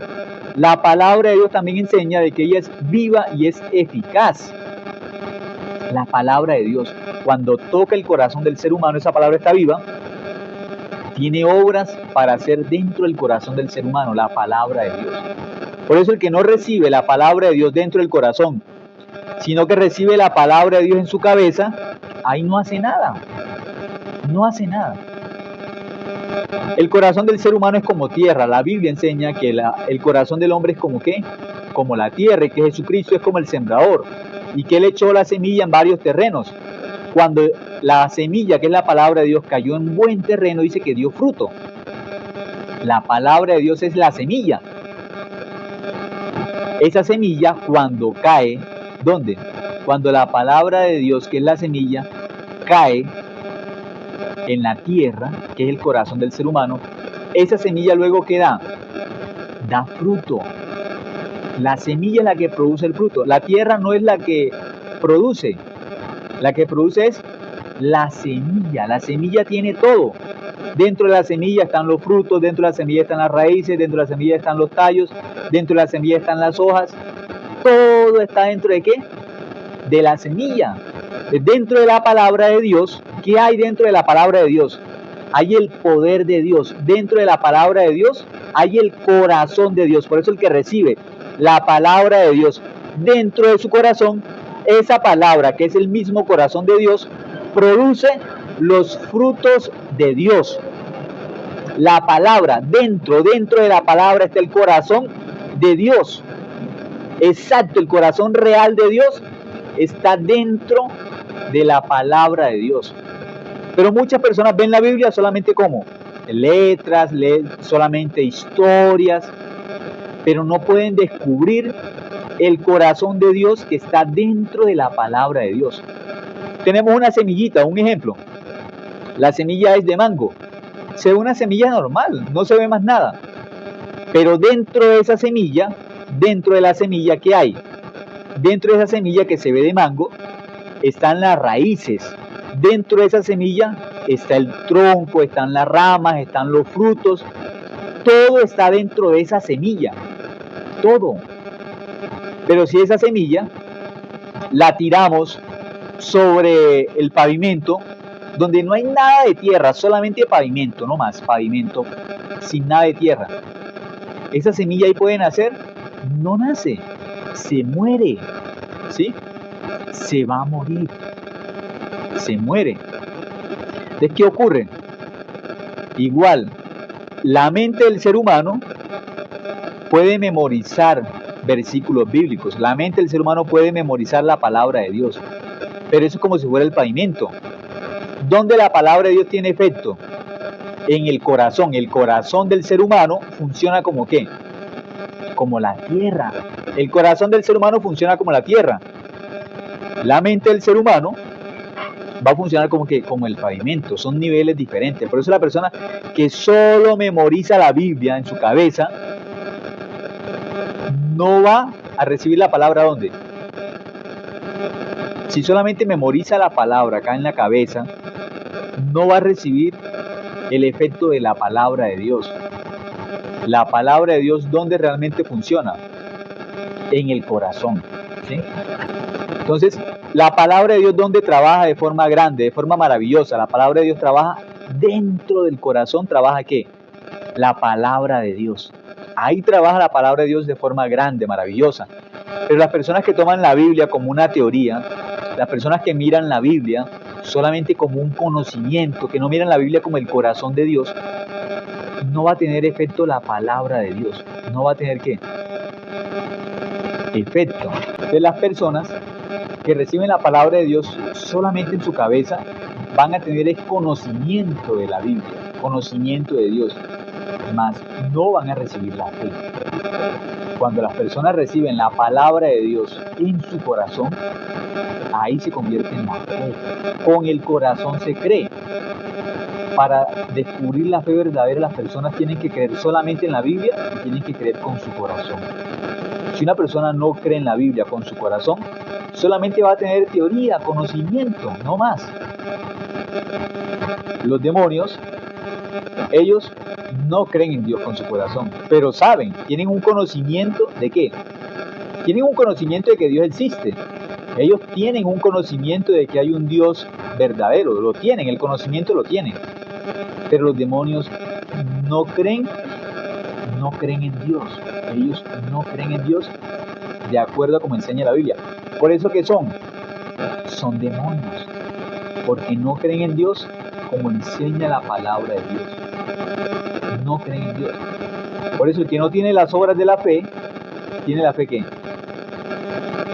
La palabra de Dios también enseña de que ella es viva y es eficaz. La palabra de Dios, cuando toca el corazón del ser humano, esa palabra está viva, tiene obras para hacer dentro del corazón del ser humano, la palabra de Dios. Por eso el que no recibe la palabra de Dios dentro del corazón, sino que recibe la palabra de Dios en su cabeza, ahí no hace nada. No hace nada. El corazón del ser humano es como tierra. La Biblia enseña que el corazón del hombre es como ¿qué? Como la tierra, y que Jesucristo es como el sembrador, y que Él echó la semilla en varios terrenos. Cuando la semilla, que es la palabra de Dios, cayó en buen terreno, dice que dio fruto. La palabra de Dios es la semilla. Esa semilla, cuando cae, ¿dónde? Cuando la palabra de Dios, que es la semilla, cae en la tierra, que es el corazón del ser humano, esa semilla luego ¿qué da? Da fruto. La semilla es la que produce el fruto. La tierra no es la que produce. La que produce es la semilla. La semilla tiene todo. Dentro de la semilla están los frutos, dentro de la semilla están las raíces, dentro de la semilla están los tallos, dentro de la semilla están las hojas. Todo está dentro de ¿qué? De la semilla. Dentro de la palabra de Dios, ¿qué hay dentro de la palabra de Dios? Hay el poder de Dios. Dentro de la palabra de Dios hay el corazón de Dios. Por eso el que recibe la palabra de Dios dentro de su corazón, esa palabra que es el mismo corazón de Dios, produce los frutos de Dios. La palabra, dentro de la palabra está el corazón de Dios. Exacto, el corazón real de Dios está dentro de la palabra de Dios. Pero muchas personas ven la Biblia solamente como letras, leen solamente historias, pero no pueden descubrir el corazón de Dios que está dentro de la palabra de Dios. Tenemos una semillita, un ejemplo. La semilla es de mango. Se ve una semilla normal, no se ve más nada. Pero dentro de esa semilla, dentro de la semilla, ¿qué hay? Dentro de esa semilla que se ve de mango, están las raíces. Dentro de esa semilla está el tronco, están las ramas, están los frutos. Todo está dentro de esa semilla. Todo. Pero si esa semilla la tiramos sobre el pavimento, donde no hay nada de tierra, solamente pavimento, no más, pavimento, sin nada de tierra, ¿esa semilla ahí puede nacer? No nace, se muere, ¿sí? Se va a morir, se muere. Entonces, ¿qué ocurre? Igual, la mente del ser humano puede memorizar versículos bíblicos, la mente del ser humano puede memorizar la palabra de Dios, pero eso es como si fuera el pavimento. ¿Dónde la palabra de Dios tiene efecto? En el corazón. El corazón del ser humano funciona como ¿qué? Como la tierra. El corazón del ser humano funciona como la tierra. La mente del ser humano va a funcionar como que como el pavimento. Son niveles diferentes. Por eso la persona que solo memoriza la Biblia en su cabeza no va a recibir la palabra ¿dónde? Si solamente memoriza la palabra acá en la cabeza, no va a recibir el efecto de la palabra de Dios. La palabra de Dios, ¿dónde realmente funciona? En el corazón, ¿sí? Entonces, la palabra de Dios, ¿dónde trabaja de forma grande, de forma maravillosa? La palabra de Dios trabaja dentro del corazón. ¿Trabaja qué? La palabra de Dios. Ahí trabaja la palabra de Dios de forma grande, maravillosa. Pero las personas que toman la Biblia como una teoría, las personas que miran la Biblia solamente como un conocimiento, que no miran la Biblia como el corazón de Dios, no va a tener efecto la palabra de Dios. No va a tener ¿qué? Efecto. De las personas que reciben la palabra de Dios solamente en su cabeza, van a tener el conocimiento de la Biblia, conocimiento de Dios, mas no van a recibir la fe. Cuando las personas reciben la palabra de Dios en su corazón, ahí se convierte en la fe. Con el corazón se cree. Para descubrir la fe verdadera, las personas tienen que creer solamente en la Biblia y tienen que creer con su corazón. Si una persona no cree en la Biblia con su corazón, solamente va a tener teoría, conocimiento, no más. Los demonios, ellos no creen en Dios con su corazón, pero saben, tienen un conocimiento de ¿qué? Tienen un conocimiento de que Dios existe. Ellos tienen un conocimiento de que hay un Dios verdadero, lo tienen, el conocimiento lo tienen. Pero los demonios no creen en Dios. Ellos no creen en Dios de acuerdo a como enseña la Biblia. Por eso que son demonios, porque no creen en Dios como enseña la palabra de Dios. No creen en Dios. Por eso el que no tiene las obras de la fe, ¿tiene la fe qué?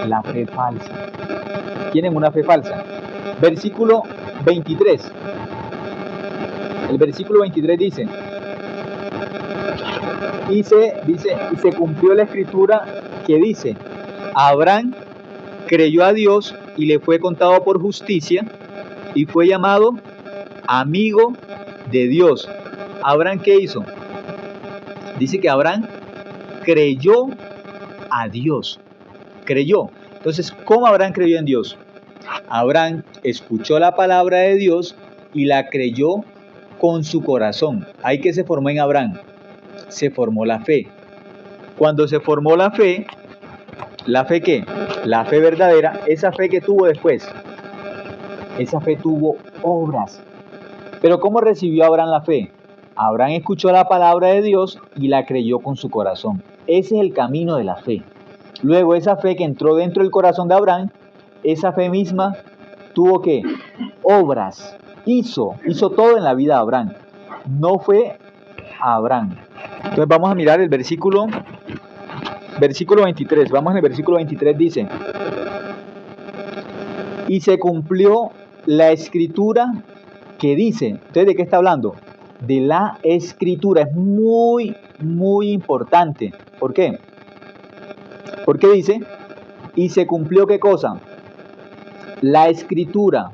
La fe falsa. Tienen una fe falsa. Versículo 23. El versículo 23 dice, y se cumplió la escritura que dice, Abraham creyó a Dios y le fue contado por justicia y fue llamado amigo de Dios. ¿Abraham qué hizo? Dice que Abraham creyó a Dios. Creyó. Entonces, ¿cómo Abraham creyó en Dios? Abraham escuchó la palabra de Dios y la creyó con su corazón. Ahí que se formó en Abraham, se formó la fe. Cuando se formó ¿la fe qué? La fe verdadera, esa fe que tuvo después, esa fe tuvo obras. Pero ¿cómo recibió Abraham la fe? Abraham escuchó la palabra de Dios y la creyó con su corazón. Ese es el camino de la fe. Luego esa fe que entró dentro del corazón de Abraham, esa fe misma tuvo que obras, hizo todo en la vida de Abraham. No fue Abraham. Entonces vamos a mirar el versículo 23. Vamos en el versículo 23, dice: y se cumplió la escritura que dice. Entonces, ¿de qué está hablando? De la escritura. Es muy, muy importante. ¿Por qué? Porque dice, y se cumplió ¿qué cosa? La escritura.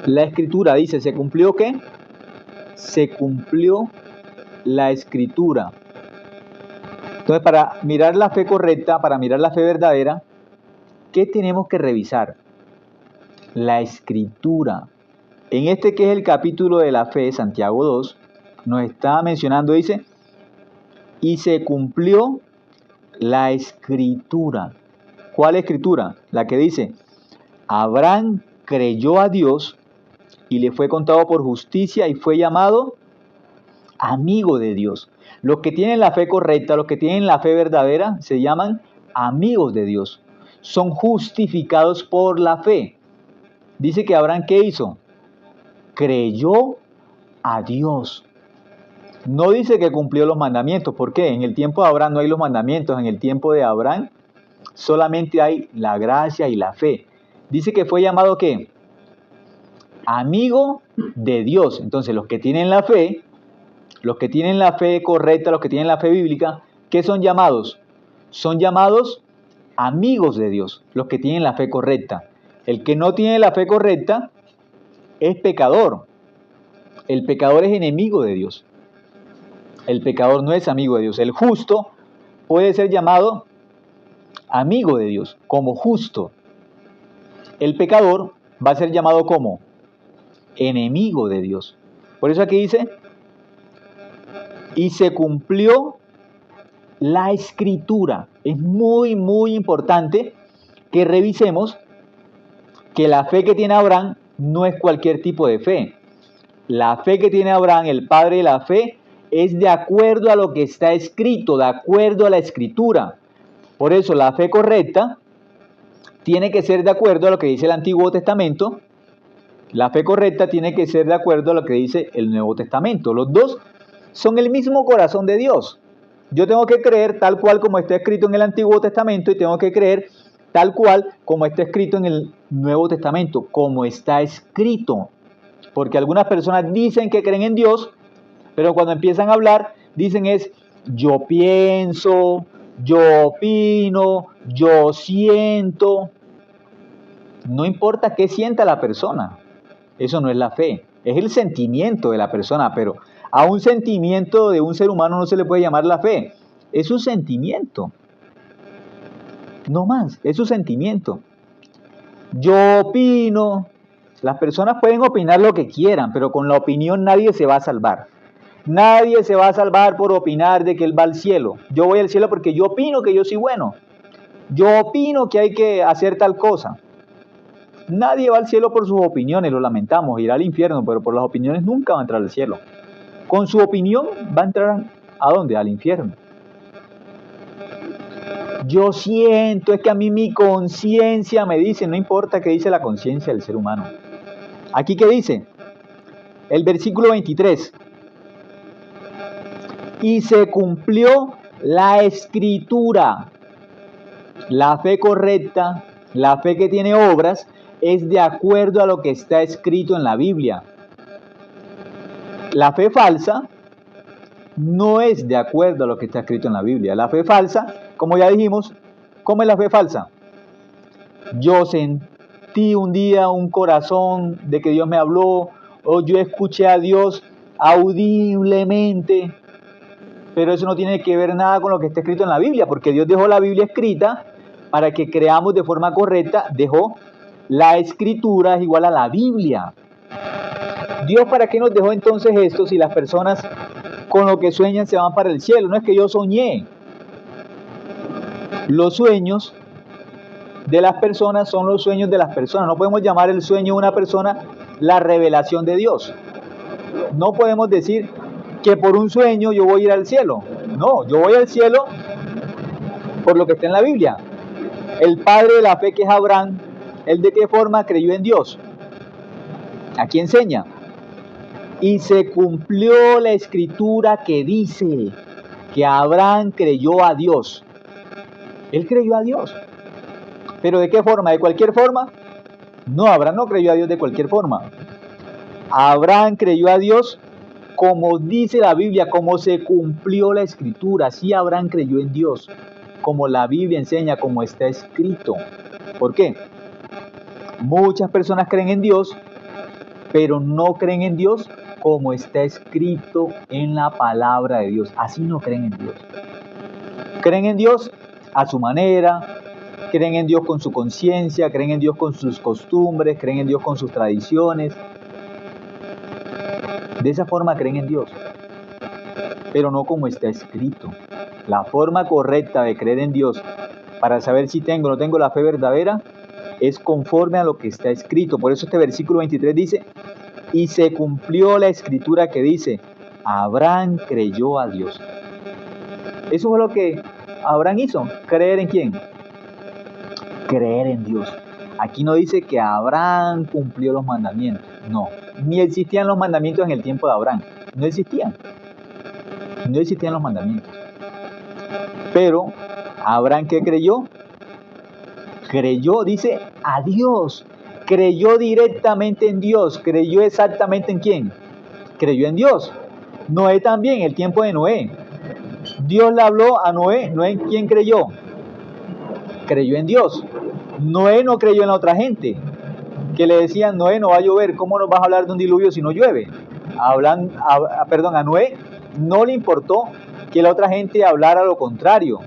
La escritura dice, ¿se cumplió qué? Se cumplió la escritura. Entonces, para mirar la fe correcta, para mirar la fe verdadera, ¿qué tenemos que revisar? La escritura. En este que es el capítulo de la fe, Santiago 2, nos está mencionando, dice, y se cumplió la escritura. ¿Cuál escritura? La que dice, Abraham creyó a Dios y le fue contado por justicia y fue llamado amigo de Dios. Los que tienen la fe correcta, los que tienen la fe verdadera, se llaman amigos de Dios. Son justificados por la fe. Dice que Abraham, ¿qué hizo? Creyó a Dios. No dice que cumplió los mandamientos. ¿Por qué? En el tiempo de Abraham no hay los mandamientos. En el tiempo de Abraham solamente hay la gracia y la fe. Dice que fue llamado ¿qué? Amigo de Dios. Entonces los que tienen la fe correcta, los que tienen la fe bíblica, ¿qué son llamados? Son llamados amigos de Dios, los que tienen la fe correcta. El que no tiene la fe correcta es pecador. El pecador es enemigo de Dios. El pecador no es amigo de Dios. El justo puede ser llamado amigo de Dios, como justo. El pecador va a ser llamado como enemigo de Dios. Por eso aquí dice, y se cumplió la escritura. Es muy, muy importante que revisemos que la fe que tiene Abraham no es cualquier tipo de fe. La fe que tiene Abraham, el padre de la fe, es de acuerdo a lo que está escrito, de acuerdo a la escritura. Por eso la fe correcta tiene que ser de acuerdo a lo que dice el Antiguo Testamento. La fe correcta tiene que ser de acuerdo a lo que dice el Nuevo Testamento. Los dos son el mismo corazón de Dios. Yo tengo que creer tal cual como está escrito en el Antiguo Testamento y tengo que creer tal cual como está escrito en el Nuevo Testamento, como está escrito. Porque algunas personas dicen que creen en Dios, pero cuando empiezan a hablar, dicen es, yo pienso, yo opino, yo siento. No importa qué sienta la persona, eso no es la fe, es el sentimiento de la persona, pero a un sentimiento de un ser humano no se le puede llamar la fe, es un sentimiento. No más, es su sentimiento. Yo opino. Las personas pueden opinar lo que quieran, pero con la opinión nadie se va a salvar. Nadie se va a salvar por opinar de que él va al cielo. Yo voy al cielo porque yo opino que yo soy bueno. Yo opino que hay que hacer tal cosa. Nadie va al cielo por sus opiniones, lo lamentamos, irá al infierno, pero por las opiniones nunca va a entrar al cielo. Con su opinión va a entrar ¿a dónde? Al infierno. Yo siento, es que a mí mi conciencia me dice, no importa qué dice la conciencia del ser humano. Aquí ¿qué dice? El versículo 23. Y se cumplió la escritura. La fe correcta, la fe que tiene obras, es de acuerdo a lo que está escrito en la Biblia. La fe falsa no es de acuerdo a lo que está escrito en la Biblia. La fe falsa, como ya dijimos, ¿cómo es la fe falsa? Yo sentí un día un corazón de que Dios me habló, o yo escuché a Dios audiblemente, pero eso no tiene que ver nada con lo que está escrito en la Biblia, porque Dios dejó la Biblia escrita para que creamos de forma correcta, dejó la escritura es igual a la Biblia. Dios, ¿para qué nos dejó entonces esto si las personas con lo que sueñan se van para el cielo? No es que yo soñé. Los sueños de las personas son los sueños de las personas. No podemos llamar el sueño de una persona la revelación de Dios. No podemos decir que por un sueño yo voy a ir al cielo. No, yo voy al cielo por lo que está en la Biblia. El padre de la fe, que es Abraham, ¿él de qué forma creyó en Dios? Aquí enseña. Y se cumplió la escritura que dice que Abraham creyó a Dios. Él creyó a Dios. ¿Pero de qué forma? ¿De cualquier forma? No, Abraham no creyó a Dios de cualquier forma. Abraham creyó a Dios como dice la Biblia, como se cumplió la escritura. Sí, Abraham creyó en Dios, como la Biblia enseña, como está escrito. ¿Por qué? Muchas personas creen en Dios, pero no creen en Dios como está escrito en la palabra de Dios. Así no creen en Dios. Creen en Dios a su manera, creen en Dios con su conciencia, creen en Dios con sus costumbres, creen en Dios con sus tradiciones. De esa forma creen en Dios, pero no como está escrito. La forma correcta de creer en Dios para saber si tengo o no tengo la fe verdadera es conforme a lo que está escrito. Por eso este versículo 23 dice, y se cumplió la escritura que dice, Abraham creyó a Dios. Eso fue lo que Abraham hizo. ¿Creer en quién? Creer en Dios. Aquí no dice que Abraham cumplió los mandamientos. No, ni existían los mandamientos en el tiempo de Abraham. No existían. No existían los mandamientos. Pero Abraham, ¿qué creyó? Creyó, dice, a Dios. Creyó directamente en Dios. Creyó exactamente en quién. Creyó en Dios. Noé también, el tiempo de Noé. Dios le habló a Noé. ¿Noé en quién creyó? Creyó en Dios. Noé no creyó en la otra gente, que le decían, Noé, no va a llover, ¿cómo nos vas a hablar de un diluvio si no llueve? A Noé no le importó que la otra gente hablara lo contrario.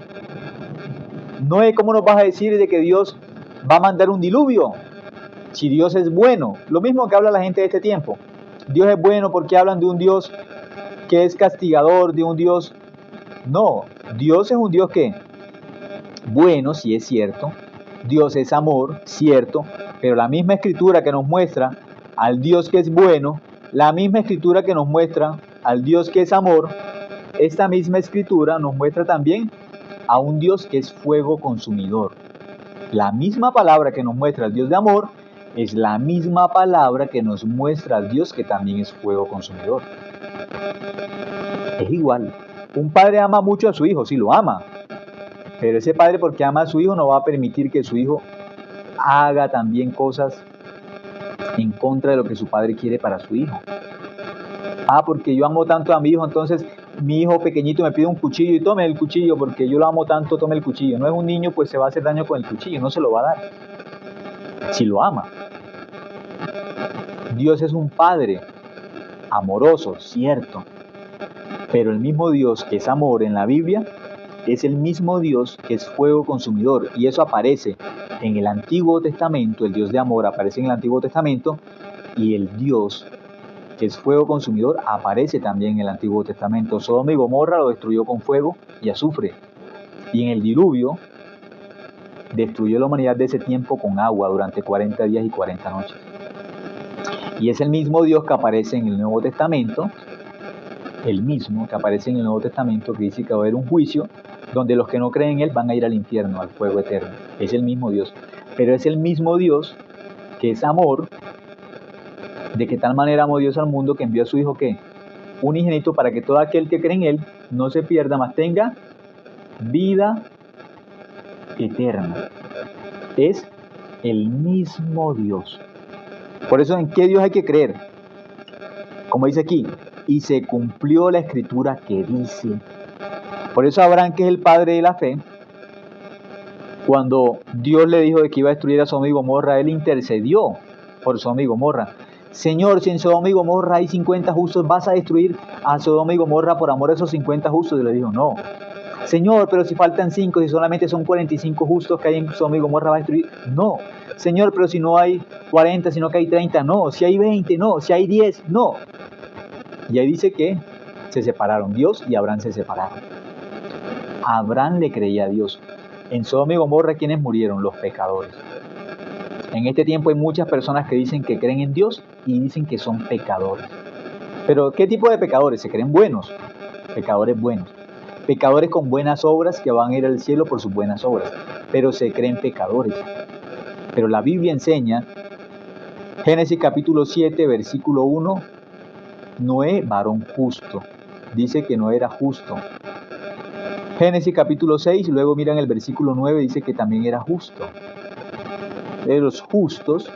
Noé, ¿cómo nos vas a decir de que Dios va a mandar un diluvio? Si Dios es bueno. Lo mismo que habla la gente de este tiempo. Dios es bueno porque hablan de un Dios que es castigador, de un Dios... No, Dios es un Dios que, bueno, sí es cierto, Dios es amor, cierto, pero la misma escritura que nos muestra al Dios que es bueno, la misma escritura que nos muestra al Dios que es amor, esta misma escritura nos muestra también a un Dios que es fuego consumidor. La misma palabra que nos muestra al Dios de amor es la misma palabra que nos muestra al Dios que también es fuego consumidor. Es igual. Un padre ama mucho a su hijo, sí lo ama, pero ese padre, porque ama a su hijo, no va a permitir que su hijo haga también cosas en contra de lo que su padre quiere para su hijo. Ah, porque yo amo tanto a mi hijo, entonces mi hijo pequeñito me pide un cuchillo y tome el cuchillo, porque yo lo amo tanto, tome el cuchillo. No es un niño, pues se va a hacer daño con el cuchillo, no se lo va a dar, si lo ama. Dios es un padre amoroso, cierto, pero el mismo Dios que es amor en la Biblia es el mismo Dios que es fuego consumidor, y eso aparece en el Antiguo Testamento. El Dios de amor aparece en el Antiguo Testamento, y el Dios que es fuego consumidor aparece también en el Antiguo Testamento. Sodoma y Gomorra lo destruyó con fuego y azufre, y en el diluvio destruyó la humanidad de ese tiempo con agua durante 40 días y 40 noches. Y es el mismo Dios que aparece en el Nuevo Testamento, el mismo que aparece en el Nuevo Testamento, que dice que va a haber un juicio donde los que no creen en Él van a ir al infierno, al fuego eterno. Es el mismo Dios. Pero es el mismo Dios que es amor, de que tal manera amó Dios al mundo que envió a su Hijo, ¿qué? Unigénito, para que todo aquel que cree en Él no se pierda, mas tenga vida eterna. Es el mismo Dios. Por eso, ¿en qué Dios hay que creer? Como dice aquí, y se cumplió la escritura que dice. Por eso Abraham, que es el padre de la fe, cuando Dios le dijo de que iba a destruir a Sodoma y Gomorra, él intercedió por Sodoma y Gomorra. Señor, si en Sodoma y Gomorra hay 50 justos, ¿vas a destruir a Sodoma y Gomorra por amor a esos 50 justos? Y le dijo, no. Señor, pero si faltan 5, si solamente son 45 justos que hay en Sodoma y Gomorra va a destruir. No. Señor, pero si no hay 40, sino que hay 30, no. Si hay 20, no. Si hay 10, no. Y ahí dice que se separaron. Dios y Abraham se separaron. Abraham le creía a Dios. En Sodoma y Gomorra, ¿quiénes murieron? Los pecadores. En este tiempo hay muchas personas que dicen que creen en Dios y dicen que son pecadores. Pero ¿qué tipo de pecadores? Se creen buenos. Pecadores buenos. Pecadores con buenas obras que van a ir al cielo por sus buenas obras. Pero se creen pecadores. Pero la Biblia enseña, Génesis capítulo 7, versículo 1, Noé, varón justo. Dice que no era justo. Génesis capítulo 6, luego miran el versículo 9, dice que también era justo. Los justos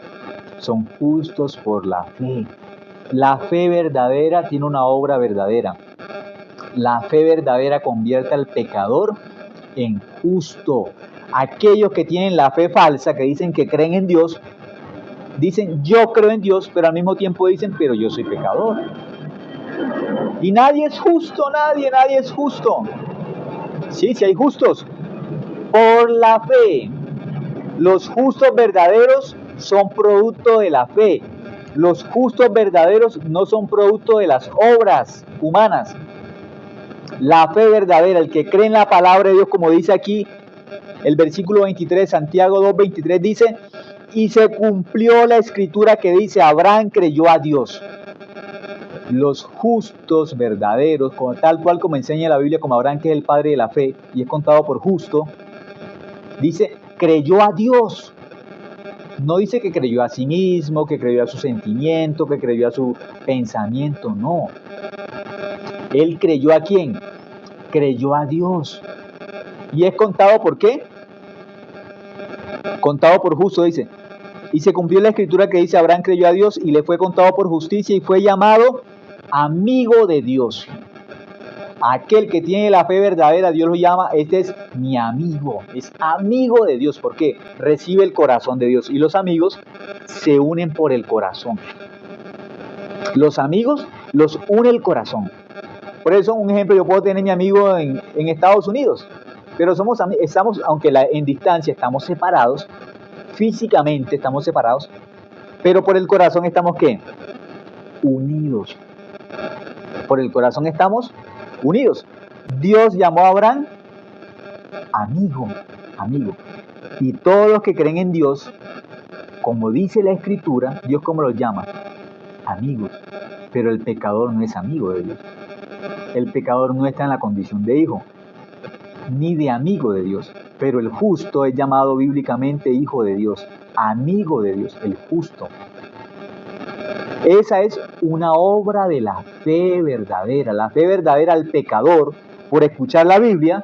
son justos por la fe. La fe verdadera tiene una obra verdadera. La fe verdadera convierte al pecador en justo. Aquellos que tienen la fe falsa, que dicen que creen en Dios, dicen yo creo en Dios, pero al mismo tiempo dicen pero yo soy pecador. Y nadie es justo, nadie es justo. Sí, hay justos. Por la fe. Los justos verdaderos son producto de la fe. Los justos verdaderos no son producto de las obras humanas. La fe verdadera, el que cree en la palabra de Dios, como dice aquí el versículo 23, Santiago 2:23 dice, y se cumplió la escritura que dice, Abraham creyó a Dios. Los justos verdaderos, tal cual como enseña la Biblia, como Abraham, que es el padre de la fe y es contado por justo, dice, creyó a Dios. No dice que creyó a sí mismo, que creyó a su sentimiento, que creyó a su pensamiento, no. Él creyó a quién? Creyó a Dios. ¿Y es contado por qué? Contado por justo, dice. Y se cumplió la escritura que dice, Abraham creyó a Dios y le fue contado por justicia y fue llamado amigo de Dios. Aquel que tiene la fe verdadera, Dios lo llama, este es mi amigo, es amigo de Dios, porque recibe el corazón de Dios. Y los amigos se unen por el corazón. Los amigos los une el corazón. Por eso, un ejemplo, yo puedo tener mi amigo en Estados Unidos, pero estamos, aunque en distancia estamos separados, físicamente estamos separados, pero por el corazón estamos ¿qué? Unidos. Por el corazón estamos unidos. Dios llamó a Abraham amigo. Y todos los que creen en Dios, como dice la Escritura, Dios ¿cómo los llama? Amigos. Pero el pecador no es amigo de Dios. El pecador no está en la condición de hijo, ni de amigo de Dios. Pero el justo es llamado bíblicamente hijo de Dios, amigo de Dios, el justo. Esa es una obra de la fe verdadera. La fe verdadera al pecador, por escuchar la Biblia,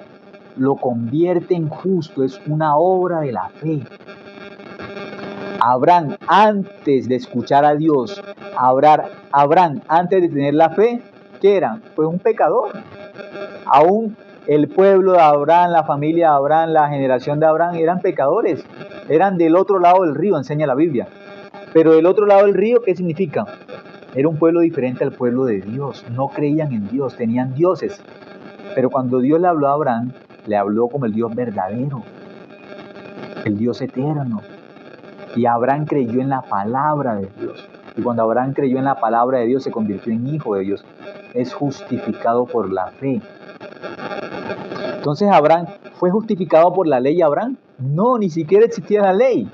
lo convierte en justo. Es una obra de la fe. Abraham, antes de escuchar a Dios, Abraham, antes de tener la fe, ¿qué era? Pues un pecador. Aún el pueblo de Abraham, la familia de Abraham, la generación de Abraham eran pecadores. Eran del otro lado del río, enseña la Biblia. Pero del otro lado del río, ¿qué significa? Era un pueblo diferente al pueblo de Dios. No creían en Dios, tenían dioses. Pero cuando Dios le habló a Abraham, le habló como el Dios verdadero, el Dios eterno. Y Abraham creyó en la palabra de Dios. Y cuando Abraham creyó en la palabra de Dios, se convirtió en hijo de Dios. Es justificado por la fe. Entonces, ¿Abraham fue justificado por la ley, Abraham? No, ni siquiera existía la ley.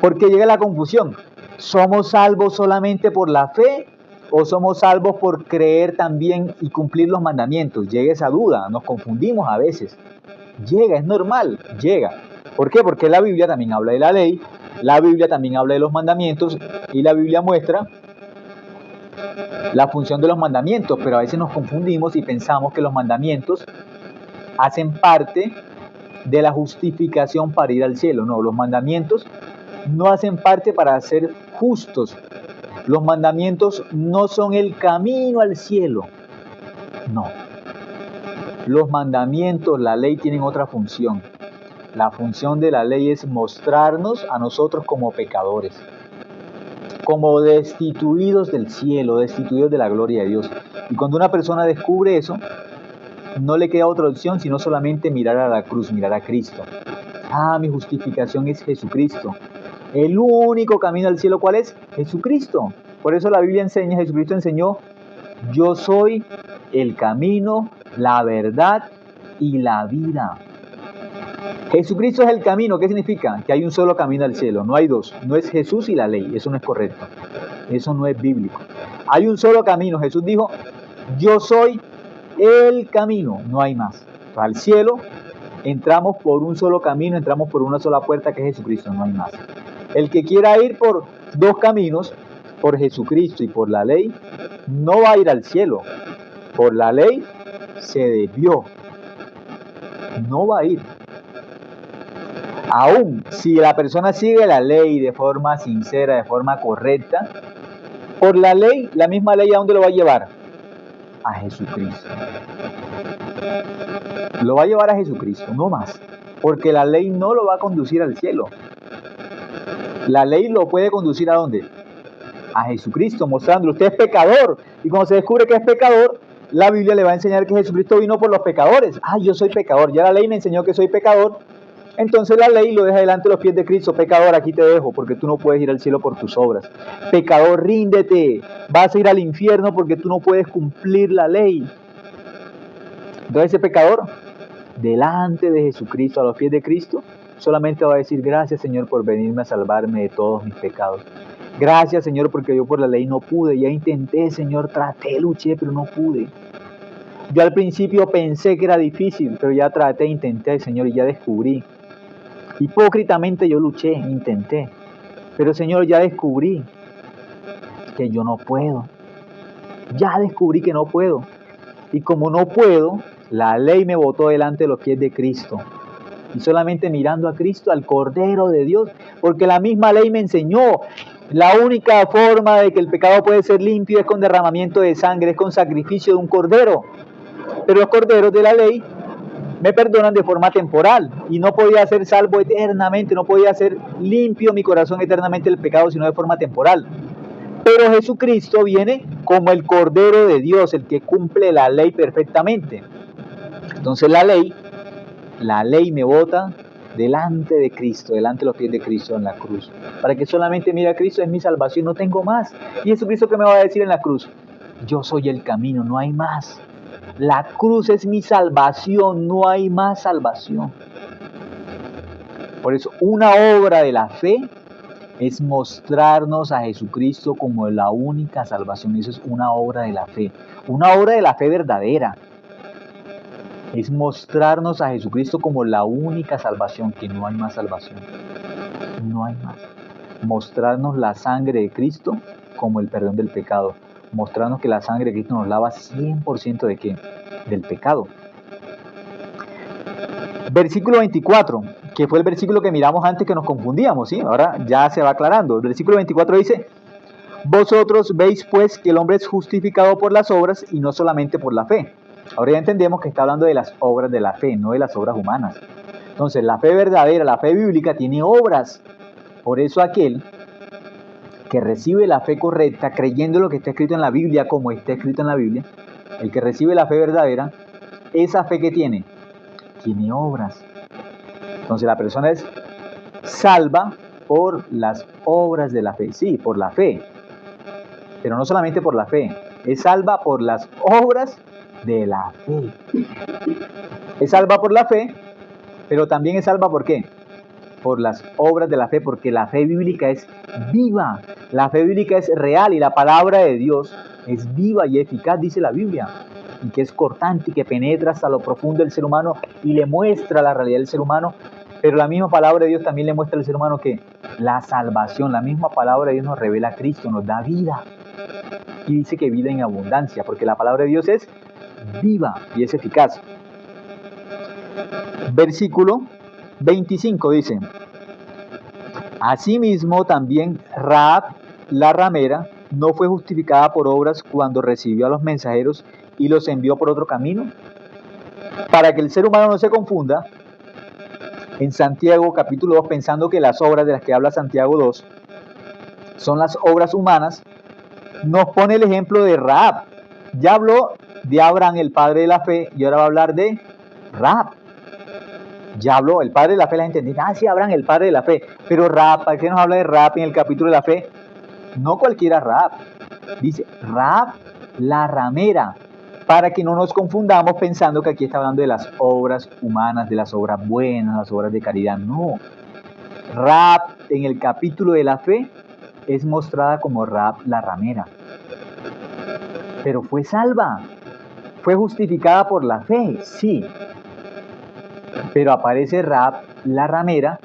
Porque llega la confusión. ¿Somos salvos solamente por la fe o somos salvos por creer también y cumplir los mandamientos? Llega esa duda, nos confundimos a veces. Llega, es normal, llega. ¿Por qué? Porque la Biblia también habla de la ley, la Biblia también habla de los mandamientos y la Biblia muestra la función de los mandamientos, pero a veces nos confundimos y pensamos que los mandamientos hacen parte de la justificación para ir al cielo. No, los mandamientos no hacen parte para ser justos. Los mandamientos no son el camino al cielo. No. Los mandamientos, la ley, tienen otra función. La función de la ley es mostrarnos a nosotros como pecadores, como destituidos del cielo, destituidos de la gloria de Dios. Y cuando una persona descubre eso, no le queda otra opción sino solamente mirar a la cruz, mirar a Cristo. Ah, mi justificación es Jesucristo. El único camino al cielo, ¿cuál es? Jesucristo. Por eso la Biblia enseña, Jesucristo enseñó, yo soy el camino, la verdad y la vida. Jesucristo es el camino. ¿Qué significa? Que hay un solo camino al cielo, no hay dos. No es Jesús y la ley, eso no es correcto. Eso no es bíblico. Hay un solo camino. Jesús dijo, yo soy el camino, no hay más. Al cielo entramos por un solo camino, entramos por una sola puerta que es Jesucristo, no hay más. El que quiera ir por dos caminos, por Jesucristo y por la ley, no va a ir al cielo. Por la ley se desvió. No va a ir. Aún si la persona sigue la ley de forma sincera, de forma correcta, por la ley, la misma ley, ¿a dónde lo va a llevar? A Jesucristo. Lo va a llevar a Jesucristo, no más. Porque la ley no lo va a conducir al cielo. La ley lo puede conducir ¿a dónde? A Jesucristo, mostrándole, usted es pecador. Y cuando se descubre que es pecador, la Biblia le va a enseñar que Jesucristo vino por los pecadores. Ah, yo soy pecador. Ya la ley me enseñó que soy pecador. Entonces la ley lo deja delante de los pies de Cristo. Pecador, aquí te dejo, porque tú no puedes ir al cielo por tus obras. Pecador, ríndete. Vas a ir al infierno porque tú no puedes cumplir la ley. Entonces ese pecador, delante de Jesucristo, a los pies de Cristo, solamente va a decir, gracias Señor por venirme a salvarme de todos mis pecados. Gracias Señor porque yo por la ley no pude. Ya intenté, Señor, traté, luché, pero no pude. Yo al principio pensé que era difícil, pero ya traté, intenté, Señor, y ya descubrí. Hipócritamente yo luché, intenté. Pero Señor, ya descubrí que yo no puedo. Ya descubrí que no puedo. Y como no puedo, la ley me botó delante de los pies de Cristo. Y solamente mirando a Cristo, al Cordero de Dios, porque la misma ley me enseñó. La única forma de que el pecado puede ser limpio es con derramamiento de sangre, es con sacrificio de un cordero. Pero los corderos de la ley me perdonan de forma temporal y no podía ser salvo eternamente, no podía ser limpio mi corazón eternamente del pecado, sino de forma temporal. Pero Jesucristo viene como el Cordero de Dios, el que cumple la ley perfectamente. Entonces la ley me bota delante de Cristo, delante de los pies de Cristo en la cruz. Para que solamente mire a Cristo, es mi salvación, no tengo más. ¿Y Jesucristo qué me va a decir en la cruz? Yo soy el camino, no hay más. La cruz es mi salvación, no hay más salvación. Por eso, una obra de la fe es mostrarnos a Jesucristo como la única salvación. Eso es una obra de la fe. Una obra de la fe verdadera. Es mostrarnos a Jesucristo como la única salvación, que no hay más salvación. No hay más. Mostrarnos la sangre de Cristo como el perdón del pecado. Mostrarnos que la sangre de Cristo nos lava 100% ¿de qué? Del pecado. Versículo 24, que fue el versículo que miramos antes que nos confundíamos, ¿sí? Ahora ya se va aclarando. El versículo 24 dice, vosotros veis pues que el hombre es justificado por las obras y no solamente por la fe. Ahora ya entendemos que está hablando de las obras de la fe, no de las obras humanas. Entonces la fe verdadera, la fe bíblica tiene obras. Por eso aquel que recibe la fe correcta, creyendo lo que está escrito en la Biblia, como está escrito en la Biblia, el que recibe la fe verdadera, esa fe que tiene obras. Entonces la persona es salva por las obras de la fe. Sí, por la fe. Pero no solamente por la fe. Es salva por las obras de la fe. Es salva por la fe, pero también es salva ¿por qué? Por las obras de la fe, porque la fe bíblica es viva. La fe bíblica es real y la palabra de Dios es viva y eficaz, dice la Biblia. Y que es cortante y que penetra hasta lo profundo del ser humano y le muestra la realidad del ser humano. Pero la misma palabra de Dios también le muestra al ser humano que la salvación, la misma palabra de Dios nos revela a Cristo, nos da vida. Y dice que vida en abundancia, porque la palabra de Dios es viva y es eficaz. Versículo 25 dice, asimismo también Rahab, la ramera, no fue justificada por obras cuando recibió a los mensajeros y los envió por otro camino. Para que el ser humano no se confunda, en Santiago capítulo 2, pensando que las obras de las que habla Santiago 2 son las obras humanas, nos pone el ejemplo de Rahab. Ya habló de Abraham, el padre de la fe, y ahora va a hablar de Rahab. Ya habló, el padre de la fe, la gente dice, sí, Abraham, el padre de la fe. Pero Rahab, ¿para qué nos habla de Rahab en el capítulo de la fe? No cualquiera Rahab. Dice Rahab, la ramera, para que no nos confundamos pensando que aquí está hablando de las obras humanas, de las obras buenas, las obras de caridad. No. Rahab en el capítulo de la fe es mostrada como Rahab, la ramera. Pero fue salva, fue justificada por la fe, sí. Pero aparece Rahab, la ramera,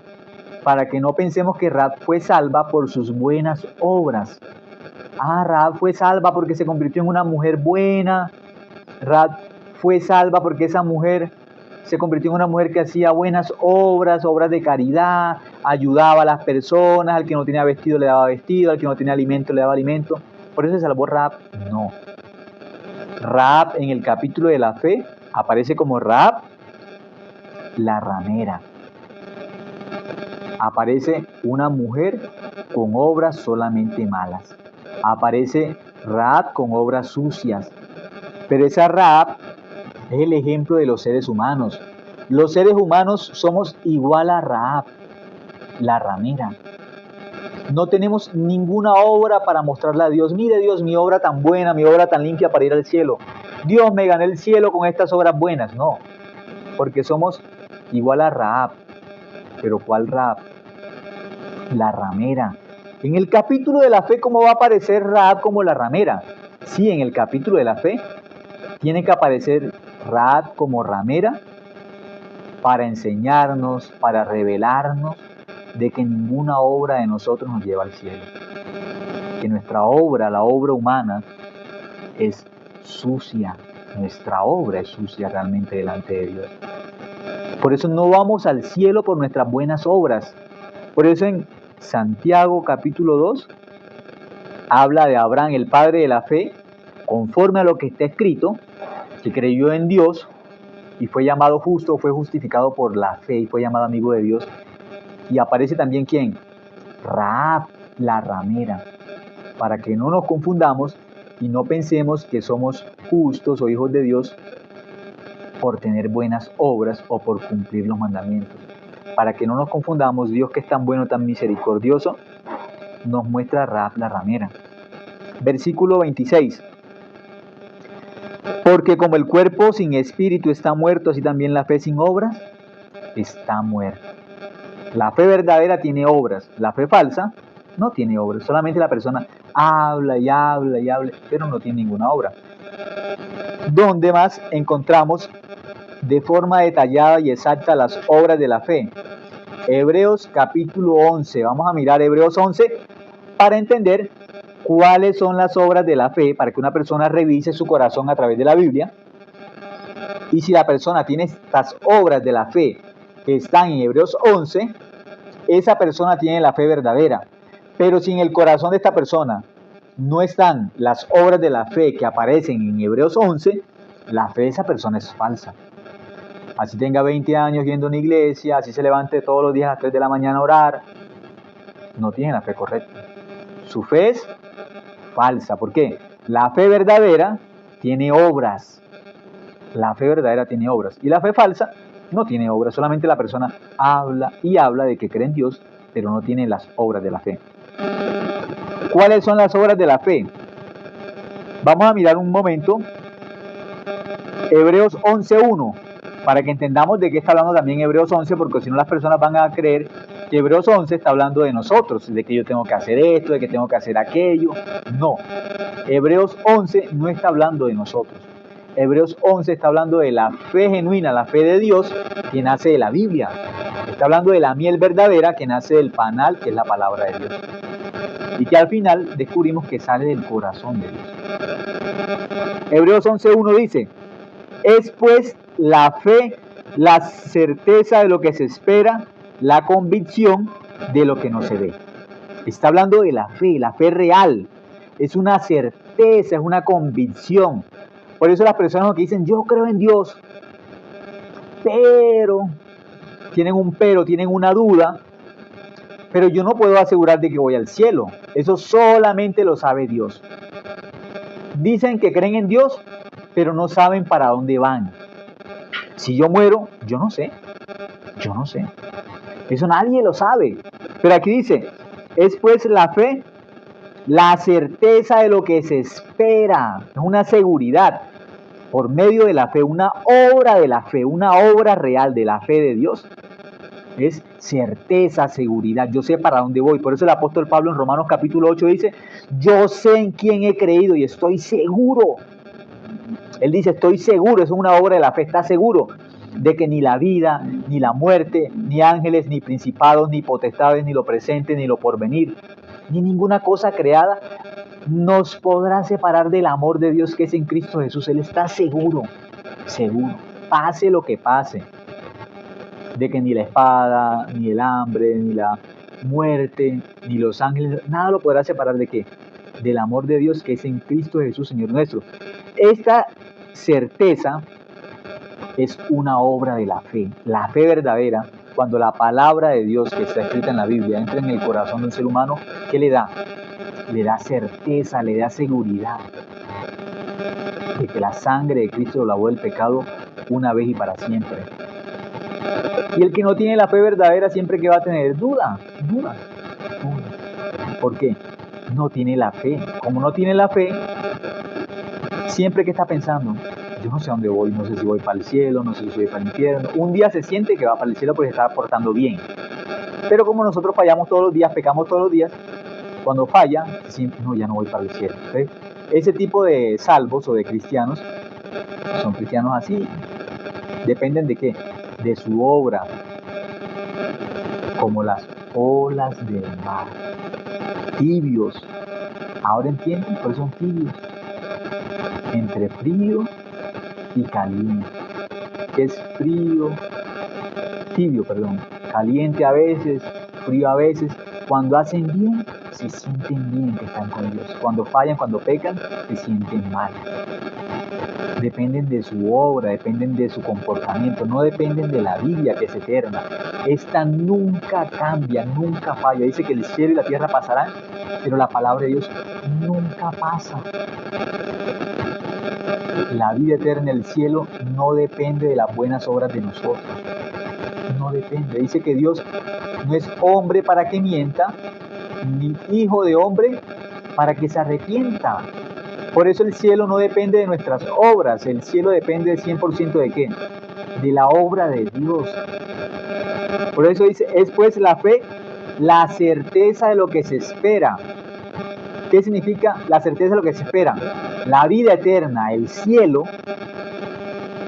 para que no pensemos que Rahab fue salva por sus buenas obras. Rahab fue salva porque se convirtió en una mujer buena. Rahab fue salva porque esa mujer se convirtió en una mujer que hacía buenas obras, obras de caridad, ayudaba a las personas, al que no tenía vestido le daba vestido, al que no tenía alimento le daba alimento. ¿Por eso se salvó Rahab? No. Rahab en el capítulo de la fe aparece como Rahab, la ramera. Aparece una mujer con obras solamente malas. Aparece Rahab con obras sucias. Pero esa Rahab es el ejemplo de los seres humanos. Los seres humanos somos igual a Rahab, la ramera. No tenemos ninguna obra para mostrarle a Dios. Mire Dios, mi obra tan buena, mi obra tan limpia para ir al cielo. Dios, me gané el cielo con estas obras buenas. No, porque somos igual a Rahab. ¿Pero cuál Rahab? La ramera. En el capítulo de la fe, ¿cómo va a aparecer Rahab como la ramera? Sí, en el capítulo de la fe tiene que aparecer Rahab como ramera para enseñarnos, para revelarnos de que ninguna obra de nosotros nos lleva al cielo. Que nuestra obra, la obra humana, es sucia. Nuestra obra es sucia realmente delante de Dios. Por eso no vamos al cielo por nuestras buenas obras. Por eso en Santiago capítulo 2 habla de Abraham, el padre de la fe, conforme a lo que está escrito, que creyó en Dios y fue llamado justo, fue justificado por la fe y fue llamado amigo de Dios. Y aparece también ¿quién? Rahab, la ramera, para que no nos confundamos y no pensemos que somos justos o hijos de Dios por tener buenas obras o por cumplir los mandamientos. Para que no nos confundamos, Dios, que es tan bueno, tan misericordioso, nos muestra a Rahab, la ramera. Versículo 26. Porque como el cuerpo sin espíritu está muerto, así también la fe sin obras está muerta. La fe verdadera tiene obras, la fe falsa no tiene obras. Solamente la persona habla y habla y habla, pero no tiene ninguna obra. ¿Dónde más encontramos de forma detallada y exacta las obras de la fe? Hebreos capítulo 11. Vamos a mirar Hebreos 11 para entender cuáles son las obras de la fe, para que una persona revise su corazón a través de la Biblia. Y si la persona tiene estas obras de la fe que están en Hebreos 11, esa persona tiene la fe verdadera. Pero si en el corazón de esta persona no están las obras de la fe que aparecen en Hebreos 11, la fe de esa persona es falsa. Así tenga 20 años yendo a una iglesia, así se levante todos los días a las 3 de la mañana a orar, no tiene la fe correcta. Su fe es falsa. ¿Por qué? La fe verdadera tiene obras. La fe verdadera tiene obras. Y la fe falsa no tiene obras. Solamente la persona habla y habla de que cree en Dios, pero no tiene las obras de la fe. ¿Cuáles son las obras de la fe? Vamos a mirar un momento Hebreos 11.1, para que entendamos de qué está hablando también Hebreos 11, porque si no las personas van a creer que Hebreos 11 está hablando de nosotros, de que yo tengo que hacer esto, de que tengo que hacer aquello. No, Hebreos 11 no está hablando de nosotros. Hebreos 11 está hablando de la fe genuina, la fe de Dios que nace de la Biblia. Está hablando de la miel verdadera que nace del panal, que es la palabra de Dios. Y que al final descubrimos que sale del corazón de Dios. Hebreos 11.1 dice: es pues la fe, la certeza de lo que se espera, la convicción de lo que no se ve. Está hablando de la fe real. Es una certeza, es una convicción. Por eso las personas que dicen, yo creo en Dios, pero, tienen una duda, pero yo no puedo asegurar de que voy al cielo. Eso solamente lo sabe Dios. Dicen que creen en Dios, pero no saben para dónde van. Si yo muero, yo no sé. Yo no sé. Eso nadie lo sabe. Pero aquí dice, es pues la fe, la certeza de lo que se espera, es una seguridad por medio de la fe, una obra de la fe, una obra real de la fe de Dios. Es certeza, seguridad, yo sé para dónde voy. Por eso el apóstol Pablo en Romanos capítulo 8 dice, yo sé en quién he creído y estoy seguro. Él dice, estoy seguro, es una obra de la fe, está seguro de que ni la vida, ni la muerte, ni ángeles, ni principados, ni potestades, ni lo presente, ni lo porvenir, ni ninguna cosa creada nos podrá separar del amor de Dios que es en Cristo Jesús. Él está seguro, seguro, pase lo que pase, de que ni la espada, ni el hambre, ni la muerte, ni los ángeles, nada lo podrá separar de qué, del amor de Dios que es en Cristo Jesús, Señor nuestro. Esta certeza es una obra de la fe verdadera. Cuando la palabra de Dios que está escrita en la Biblia entra en el corazón del ser humano, ¿qué le da? Le da certeza, le da seguridad de que la sangre de Cristo lo lavó del pecado una vez y para siempre. Y el que no tiene la fe verdadera siempre que va a tener duda. ¿Por qué? No tiene la fe. Como no tiene la fe, siempre que está pensando, yo no sé a dónde voy, no sé si voy para el cielo, no sé si voy para el infierno. Un día se siente que va para el cielo porque se está portando bien. Pero como nosotros fallamos todos los días, pecamos todos los días, cuando falla, se siente, no, ya no voy para el cielo. ¿Sí? Ese tipo de salvos o de cristianos, son cristianos así, dependen de qué, de su obra, como las olas del mar, tibios. Ahora entienden, por eso son tibios, entre frío y caliente. ¿Qué es frío? Tibio, perdón. Caliente a veces, frío a veces. Cuando hacen bien, se sienten bien que están con Dios. Cuando fallan, cuando pecan, se sienten mal. Dependen de su obra, dependen de su comportamiento, no dependen de la Biblia que es eterna. Esta nunca cambia, nunca falla. Dice que el cielo y la tierra pasarán, pero la palabra de Dios nunca pasa. La vida eterna en el cielo no depende de las buenas obras de nosotros. No depende. Dice que Dios no es hombre para que mienta, ni hijo de hombre para que se arrepienta. Por eso el cielo no depende de nuestras obras. El cielo depende del 100% de qué? De la obra de Dios. Por eso dice, es pues la fe, la certeza de lo que se espera. ¿Qué significa la certeza de lo que se espera? La vida eterna, el cielo,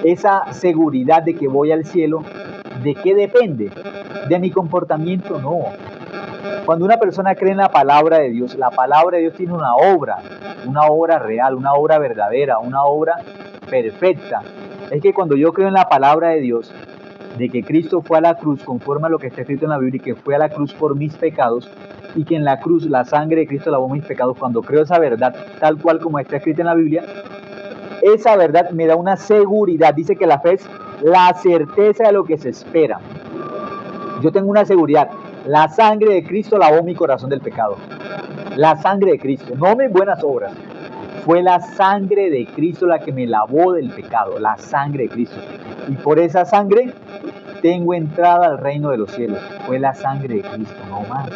esa seguridad de que voy al cielo, ¿de qué depende? ¿De mi comportamiento? No. Cuando una persona cree en la palabra de Dios tiene una obra real, una obra verdadera, una obra perfecta. Es que cuando yo creo en la palabra de Dios, de que Cristo fue a la cruz conforme a lo que está escrito en la Biblia y que fue a la cruz por mis pecados y que en la cruz la sangre de Cristo lavó mis pecados, cuando creo esa verdad tal cual como está escrita en la Biblia, esa verdad me da una seguridad. Dice que la fe es la certeza de lo que se espera. Yo tengo una seguridad. La sangre de Cristo lavó mi corazón del pecado. La sangre de Cristo, no mis buenas obras. Fue la sangre de Cristo la que me lavó del pecado. La sangre de Cristo. Y por esa sangre tengo entrada al reino de los cielos. Fue la sangre de Cristo, no más.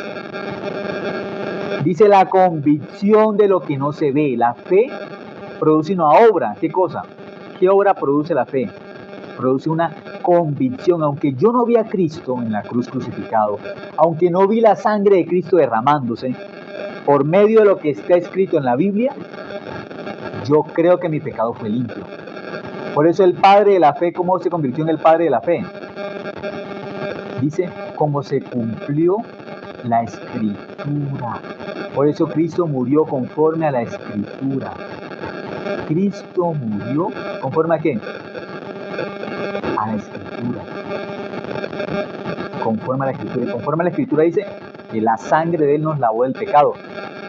Dice la convicción de lo que no se ve. La fe produce una obra. ¿Qué cosa? ¿Qué obra produce la fe? Produce una convicción. Aunque yo no vi a Cristo en la cruz crucificado, aunque no vi la sangre de Cristo derramándose, por medio de lo que está escrito en la Biblia, yo creo que mi pecado fue limpio. Por eso el padre de la fe, ¿cómo se convirtió en el padre de la fe? Dice, como se cumplió la escritura. Por eso Cristo murió conforme a la escritura. Cristo murió conforme a qué? A la escritura. Conforme a la escritura. Y conforme a la escritura dice que la sangre de Él nos lavó del pecado.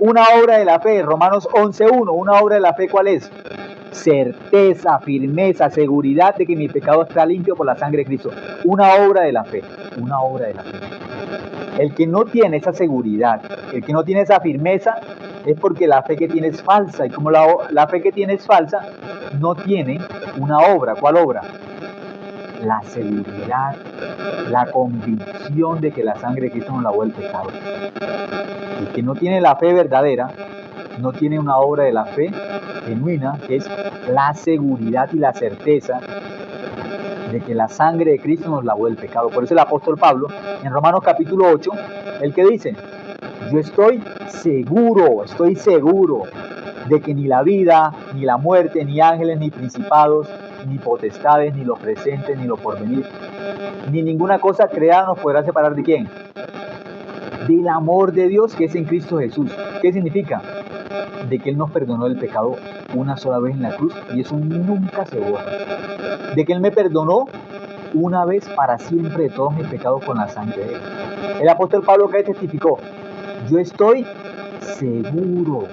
Una obra de la fe, Romanos 11:1. Una obra de la fe, ¿cuál es? Certeza, firmeza, seguridad de que mi pecado está limpio por la sangre de Cristo. Una obra de la fe. Una obra de la fe. El que no tiene esa seguridad, el que no tiene esa firmeza, es porque la fe que tiene es falsa. Y como la fe que tiene es falsa, no tiene una obra. ¿Cuál obra? La seguridad, la convicción de que la sangre de Cristo nos lavó del pecado. El que no tiene la fe verdadera, no tiene una obra de la fe genuina, que es la seguridad y la certeza de que la sangre de Cristo nos lavó del pecado. Por eso el apóstol Pablo, en Romanos capítulo 8, el que dice, yo estoy seguro de que ni la vida, ni la muerte, ni ángeles, ni principados, ni potestades, ni lo presente, ni lo porvenir, ni ninguna cosa creada nos podrá separar de ¿quién? Del amor de Dios que es en Cristo Jesús. ¿Qué significa? De que Él nos perdonó el pecado una sola vez en la cruz y eso nunca se borra. De que Él me perdonó una vez para siempre de todos mis pecados con la sangre de Él. El apóstol Pablo que testificó, yo estoy seguro.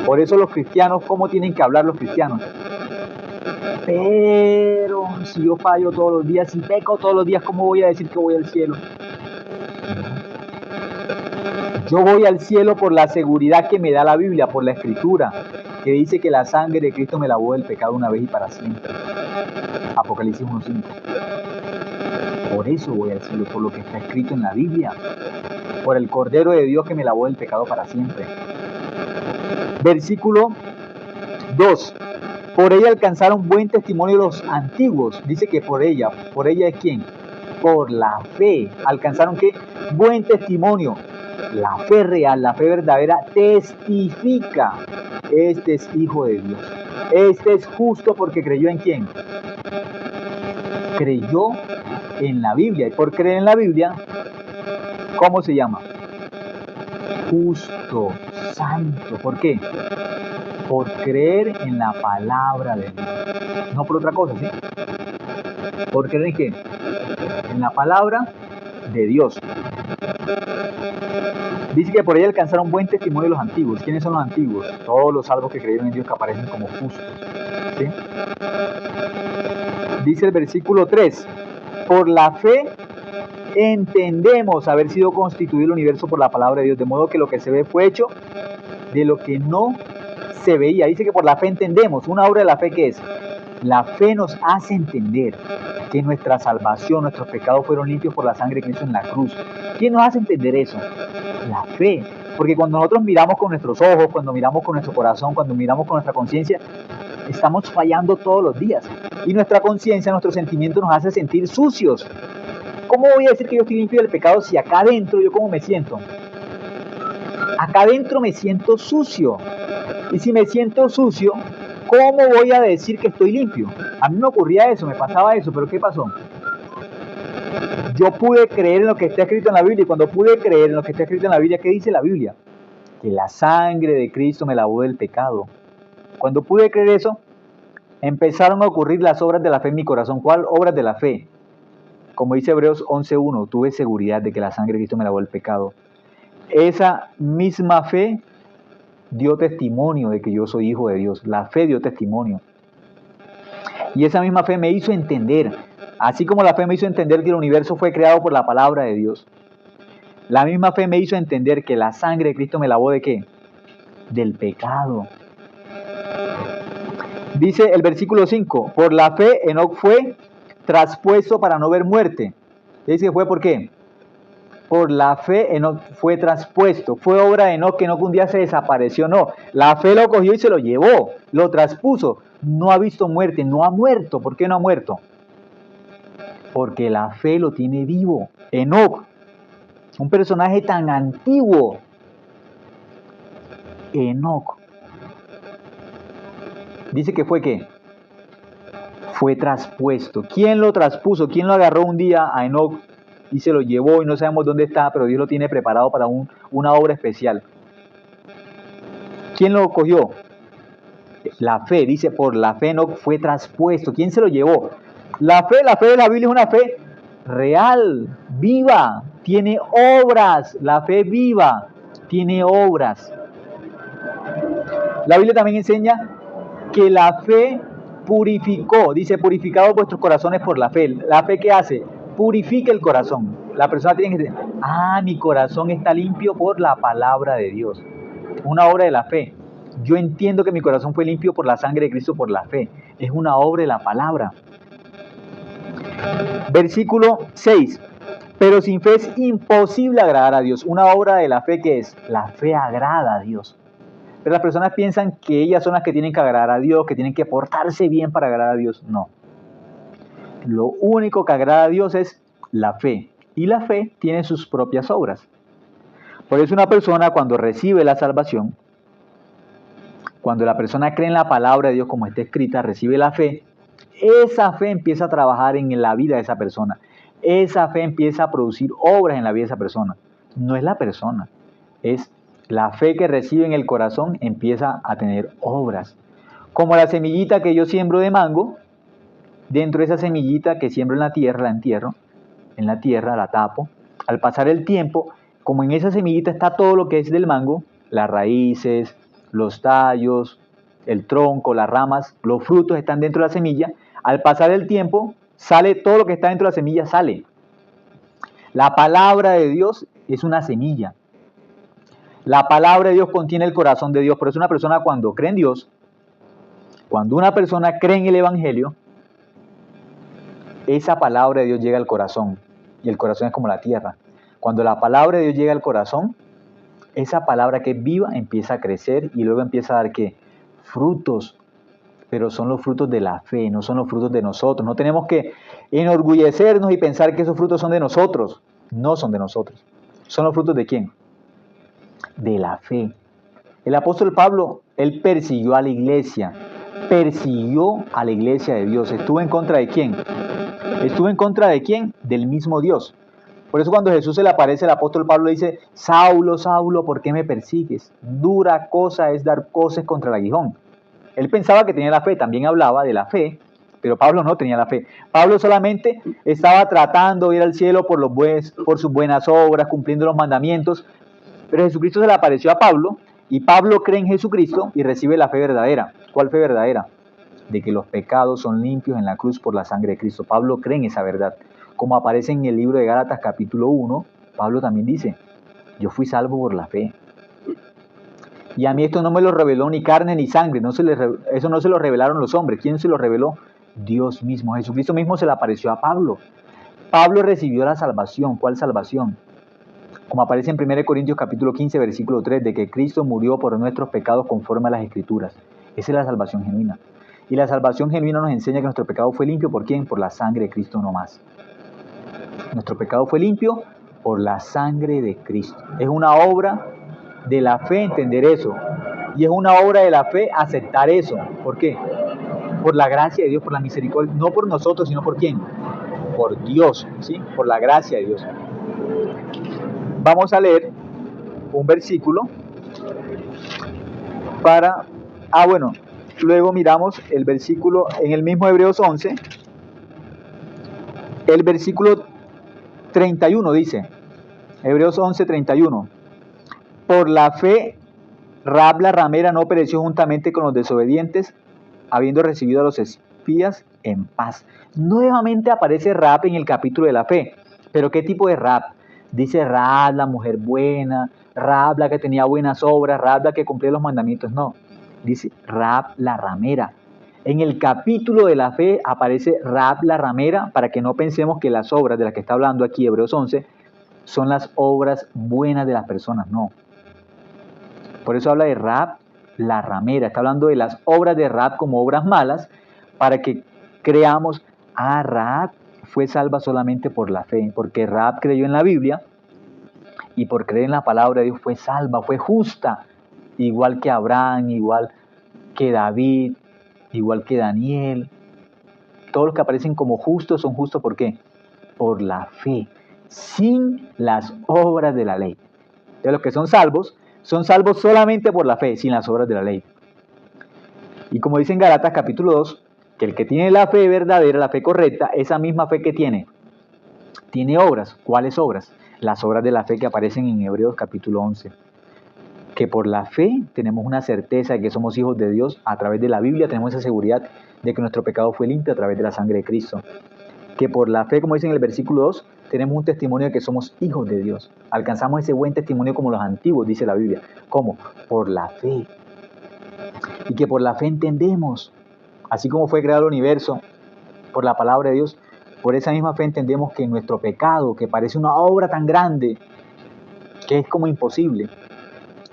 Por eso los cristianos, ¿cómo tienen que hablar los cristianos? Pero si yo fallo todos los días, si peco todos los días, ¿cómo voy a decir que voy al cielo? Yo voy al cielo por la seguridad que me da la Biblia, por la Escritura, que dice que la sangre de Cristo me lavó del pecado una vez y para siempre. Apocalipsis 1:5. Por eso voy al cielo, por lo que está escrito en la Biblia, por el Cordero de Dios que me lavó del pecado para siempre. Versículo 2. Por ella alcanzaron buen testimonio los antiguos. Dice que por ella es ¿quién? Por la fe. ¿Alcanzaron qué? Buen testimonio. La fe real, la fe verdadera testifica. Este es hijo de Dios. Este es justo porque creyó en ¿quién? Creyó en la Biblia. Y por creer en la Biblia, ¿cómo se llama? Justo, santo. ¿Por qué? Por creer en la palabra de Dios. No por otra cosa, ¿sí? ¿Por creer en qué? En la palabra de Dios. Dice que por ella alcanzaron buen testimonio los antiguos. ¿Quiénes son los antiguos? Todos los salvos que creyeron en Dios que aparecen como justos. ¿Sí? Dice el versículo 3. Por la fe entendemos haber sido constituido el universo por la palabra de Dios, de modo que lo que se ve fue hecho de lo que no se veía. Dice que por la fe entendemos. Una obra de la fe, ¿qué es? La fe nos hace entender que nuestra salvación, nuestros pecados fueron limpios por la sangre de Cristo en la cruz. ¿Quién nos hace entender eso? La fe. Porque cuando nosotros miramos con nuestros ojos, cuando miramos con nuestro corazón, cuando miramos con nuestra conciencia, estamos fallando todos los días. Y nuestra conciencia, nuestro sentimiento nos hace sentir sucios. ¿Cómo voy a decir que yo estoy limpio del pecado si acá adentro yo cómo me siento? Acá adentro me siento sucio. Y si me siento sucio, ¿cómo voy a decir que estoy limpio? A mí me ocurría eso, me pasaba eso, pero ¿qué pasó? Yo pude creer en lo que está escrito en la Biblia, y cuando pude creer en lo que está escrito en la Biblia, ¿qué dice la Biblia? Que la sangre de Cristo me lavó del pecado. Cuando pude creer eso, empezaron a ocurrir las obras de la fe en mi corazón. ¿Cuál obras de la fe? Como dice Hebreos 11:1, tuve seguridad de que la sangre de Cristo me lavó del pecado. Esa misma fe dio testimonio de que yo soy hijo de Dios. La fe dio testimonio. Y esa misma fe me hizo entender, así como la fe me hizo entender que el universo fue creado por la palabra de Dios, la misma fe me hizo entender que la sangre de Cristo me lavó ¿de qué? Del pecado. Dice el versículo 5, por la fe Enoc fue traspuesto para no ver muerte. Dice que fue ¿por qué? Por la fe Enoc fue traspuesto. Fue obra de Enoc que Enoc un día se desapareció. No, la fe lo cogió y se lo llevó, lo traspuso. No ha visto muerte, no ha muerto. ¿Por qué no ha muerto? Porque la fe lo tiene vivo. Enoc, un personaje tan antiguo. Enoc. Dice que fue ¿qué? Fue traspuesto. ¿Quién lo traspuso? ¿Quién lo agarró un día a Enoc y se lo llevó y no sabemos dónde está, pero Dios lo tiene preparado para una obra especial? ¿Quién lo cogió? La fe, dice, por la fe Enoc fue traspuesto. ¿Quién se lo llevó? La fe de la Biblia es una fe real, viva, tiene obras. La fe viva tiene obras. La Biblia también enseña que la fe purificó, dice, purificados vuestros corazones por la fe. ¿La fe qué hace? Purifica el corazón. La persona tiene que decir, mi corazón está limpio por la palabra de Dios. una obra de la fe. Yo entiendo que mi corazón fue limpio por la sangre de Cristo, por la fe. Es una obra de la palabra. Versículo 6. Pero sin fe es imposible agradar a Dios. Una obra de la fe, ¿qué es? La fe agrada a Dios. Pero las personas piensan que ellas son las que tienen que agradar a Dios, que tienen que portarse bien para agradar a Dios. No. Lo único que agrada a Dios es la fe. Y la fe tiene sus propias obras. Por eso una persona cuando recibe la salvación, cuando la persona cree en la palabra de Dios como está escrita, recibe la fe, esa fe empieza a trabajar en la vida de esa persona. Esa fe empieza a producir obras en la vida de esa persona. No es la persona, es la fe que recibe en el corazón empieza a tener obras. Como la semillita que yo siembro de mango, dentro de esa semillita que siembro en la tierra, la entierro, en la tierra la tapo. Al pasar el tiempo, como en esa semillita está todo lo que es del mango, las raíces, los tallos, el tronco, las ramas, los frutos están dentro de la semilla. Al pasar el tiempo, sale todo lo que está dentro de la semilla, sale. La palabra de Dios es una semilla. La palabra de Dios contiene el corazón de Dios. Por eso una persona cuando cree en Dios, cuando una persona cree en el Evangelio, esa palabra de Dios llega al corazón. Y el corazón es como la tierra. Cuando la palabra de Dios llega al corazón, esa palabra que es viva empieza a crecer y luego empieza a dar ¿qué? Frutos. Pero son los frutos de la fe, no son los frutos de nosotros. No tenemos que enorgullecernos y pensar que esos frutos son de nosotros. No son de nosotros. ¿Son los frutos de quién? De la fe. El apóstol Pablo, él persiguió a la iglesia. Persiguió a la iglesia de Dios. ¿Estuvo en contra de quién? ¿Estuvo en contra de quién? Del mismo Dios. Por eso cuando Jesús se le aparece, el apóstol Pablo le dice, Saulo, Saulo, ¿por qué me persigues? Dura cosa es dar coces contra el aguijón. Él pensaba que tenía la fe, también hablaba de la fe, pero Pablo no tenía la fe. Pablo solamente estaba tratando de ir al cielo por sus buenas obras, cumpliendo los mandamientos, pero Jesucristo se le apareció a Pablo, y Pablo cree en Jesucristo y recibe la fe verdadera. ¿Cuál fe verdadera? De que los pecados son limpios en la cruz por la sangre de Cristo. Pablo cree en esa verdad. Como aparece en el libro de Gálatas capítulo 1, Pablo también dice, yo fui salvo por la fe. Y a mí esto no me lo reveló ni carne ni sangre, eso no se lo revelaron los hombres. ¿Quién se lo reveló? Dios mismo. Jesucristo mismo se le apareció a Pablo. Pablo recibió la salvación. ¿Cuál salvación? Como aparece en 1 Corintios capítulo 15, versículo 3, de que Cristo murió por nuestros pecados conforme a las Escrituras. Esa es la salvación genuina. Y la salvación genuina nos enseña que nuestro pecado fue limpio. ¿Por quién? Por la sangre de Cristo no más. Nuestro pecado fue limpio por la sangre de Cristo. Es una obra de la fe entender eso. Y es una obra de la fe aceptar eso. ¿Por qué? Por la gracia de Dios, por la misericordia. No por nosotros, sino por quién. Por Dios, ¿sí? Por la gracia de Dios. Vamos a leer un versículo para... luego miramos el versículo en el mismo Hebreos 11. El versículo 31 dice, Hebreos 11, 31. Por la fe, Rahab la ramera no pereció juntamente con los desobedientes, habiendo recibido a los espías en paz. Nuevamente aparece Rahab en el capítulo de la fe. ¿Pero qué tipo de Rahab? Dice Rahab la mujer buena, Rahab la que tenía buenas obras, Rahab la que cumplía los mandamientos. No, dice Rahab la ramera. En el capítulo de la fe aparece Rahab la ramera, para que no pensemos que las obras de las que está hablando aquí Hebreos 11 son las obras buenas de las personas, no. Por eso habla de Rahab la ramera, está hablando de las obras de Rahab como obras malas, para que creamos, Rahab fue salva solamente por la fe, porque Rahab creyó en la Biblia, y por creer en la palabra de Dios fue salva, fue justa, igual que Abraham, igual que David, igual que Daniel. Todos los que aparecen como justos son justos, ¿por qué? Por la fe, sin las obras de la ley. De los que son salvos solamente por la fe, sin las obras de la ley. Y como dice en Gálatas capítulo 2, que el que tiene la fe verdadera, la fe correcta, esa misma fe que tiene obras. ¿Cuáles obras? Las obras de la fe que aparecen en Hebreos capítulo 11. Que por la fe tenemos una certeza de que somos hijos de Dios a través de la Biblia, tenemos esa seguridad de que nuestro pecado fue limpio a través de la sangre de Cristo. que por la fe, como dice en el versículo 2, tenemos un testimonio de que somos hijos de Dios. Alcanzamos ese buen testimonio como los antiguos, dice la Biblia. ¿Cómo? Por la fe. Y que por la fe entendemos, así como fue creado el universo, por la palabra de Dios, por esa misma fe entendemos que nuestro pecado, que parece una obra tan grande, que es como imposible,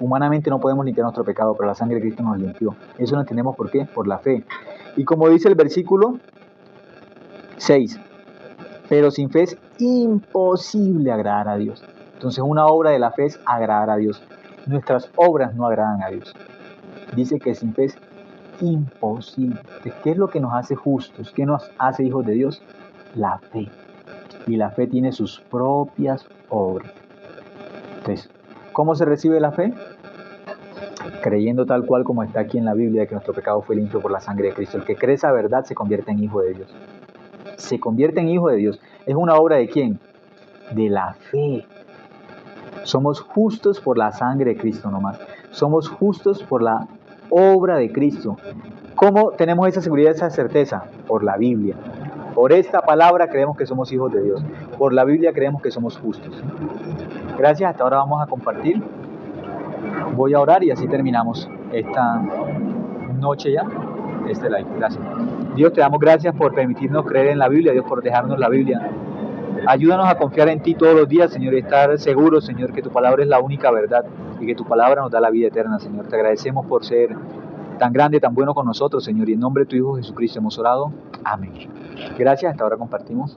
humanamente no podemos limpiar nuestro pecado, pero la sangre de Cristo nos limpió. Eso lo entendemos ¿por qué? Por la fe. Y como dice el versículo 6, pero sin fe es imposible agradar a Dios. Entonces una obra de la fe es agradar a Dios. Nuestras obras no agradan a Dios. Dice que sin fe es imposible. ¿Qué es lo que nos hace justos? ¿Qué nos hace hijos de Dios? La fe. Y la fe tiene sus propias obras. Entonces, ¿cómo se recibe la fe? Creyendo tal cual como está aquí en la Biblia, de que nuestro pecado fue limpio por la sangre de Cristo. El que cree esa verdad se convierte en hijo de Dios. Se convierte en hijo de Dios. ¿Es una obra de quién? De la fe. Somos justos por la sangre de Cristo nomás. Somos justos por la obra de Cristo. ¿Cómo tenemos esa seguridad, esa certeza? Por la Biblia. Por esta palabra creemos que somos hijos de Dios. Por la Biblia creemos que somos justos. Gracias, hasta ahora vamos a compartir. Voy a orar y así terminamos esta noche ya, este live. Gracias. Dios, te damos gracias por permitirnos creer en la Biblia, Dios, por dejarnos la Biblia. Ayúdanos a confiar en ti todos los días, Señor, y estar seguros, Señor, que tu palabra es la única verdad y que tu palabra nos da la vida eterna, Señor. Te agradecemos por ser tan grande, tan bueno con nosotros, Señor, y en nombre de tu Hijo Jesucristo hemos orado. Amén. Gracias, hasta ahora compartimos.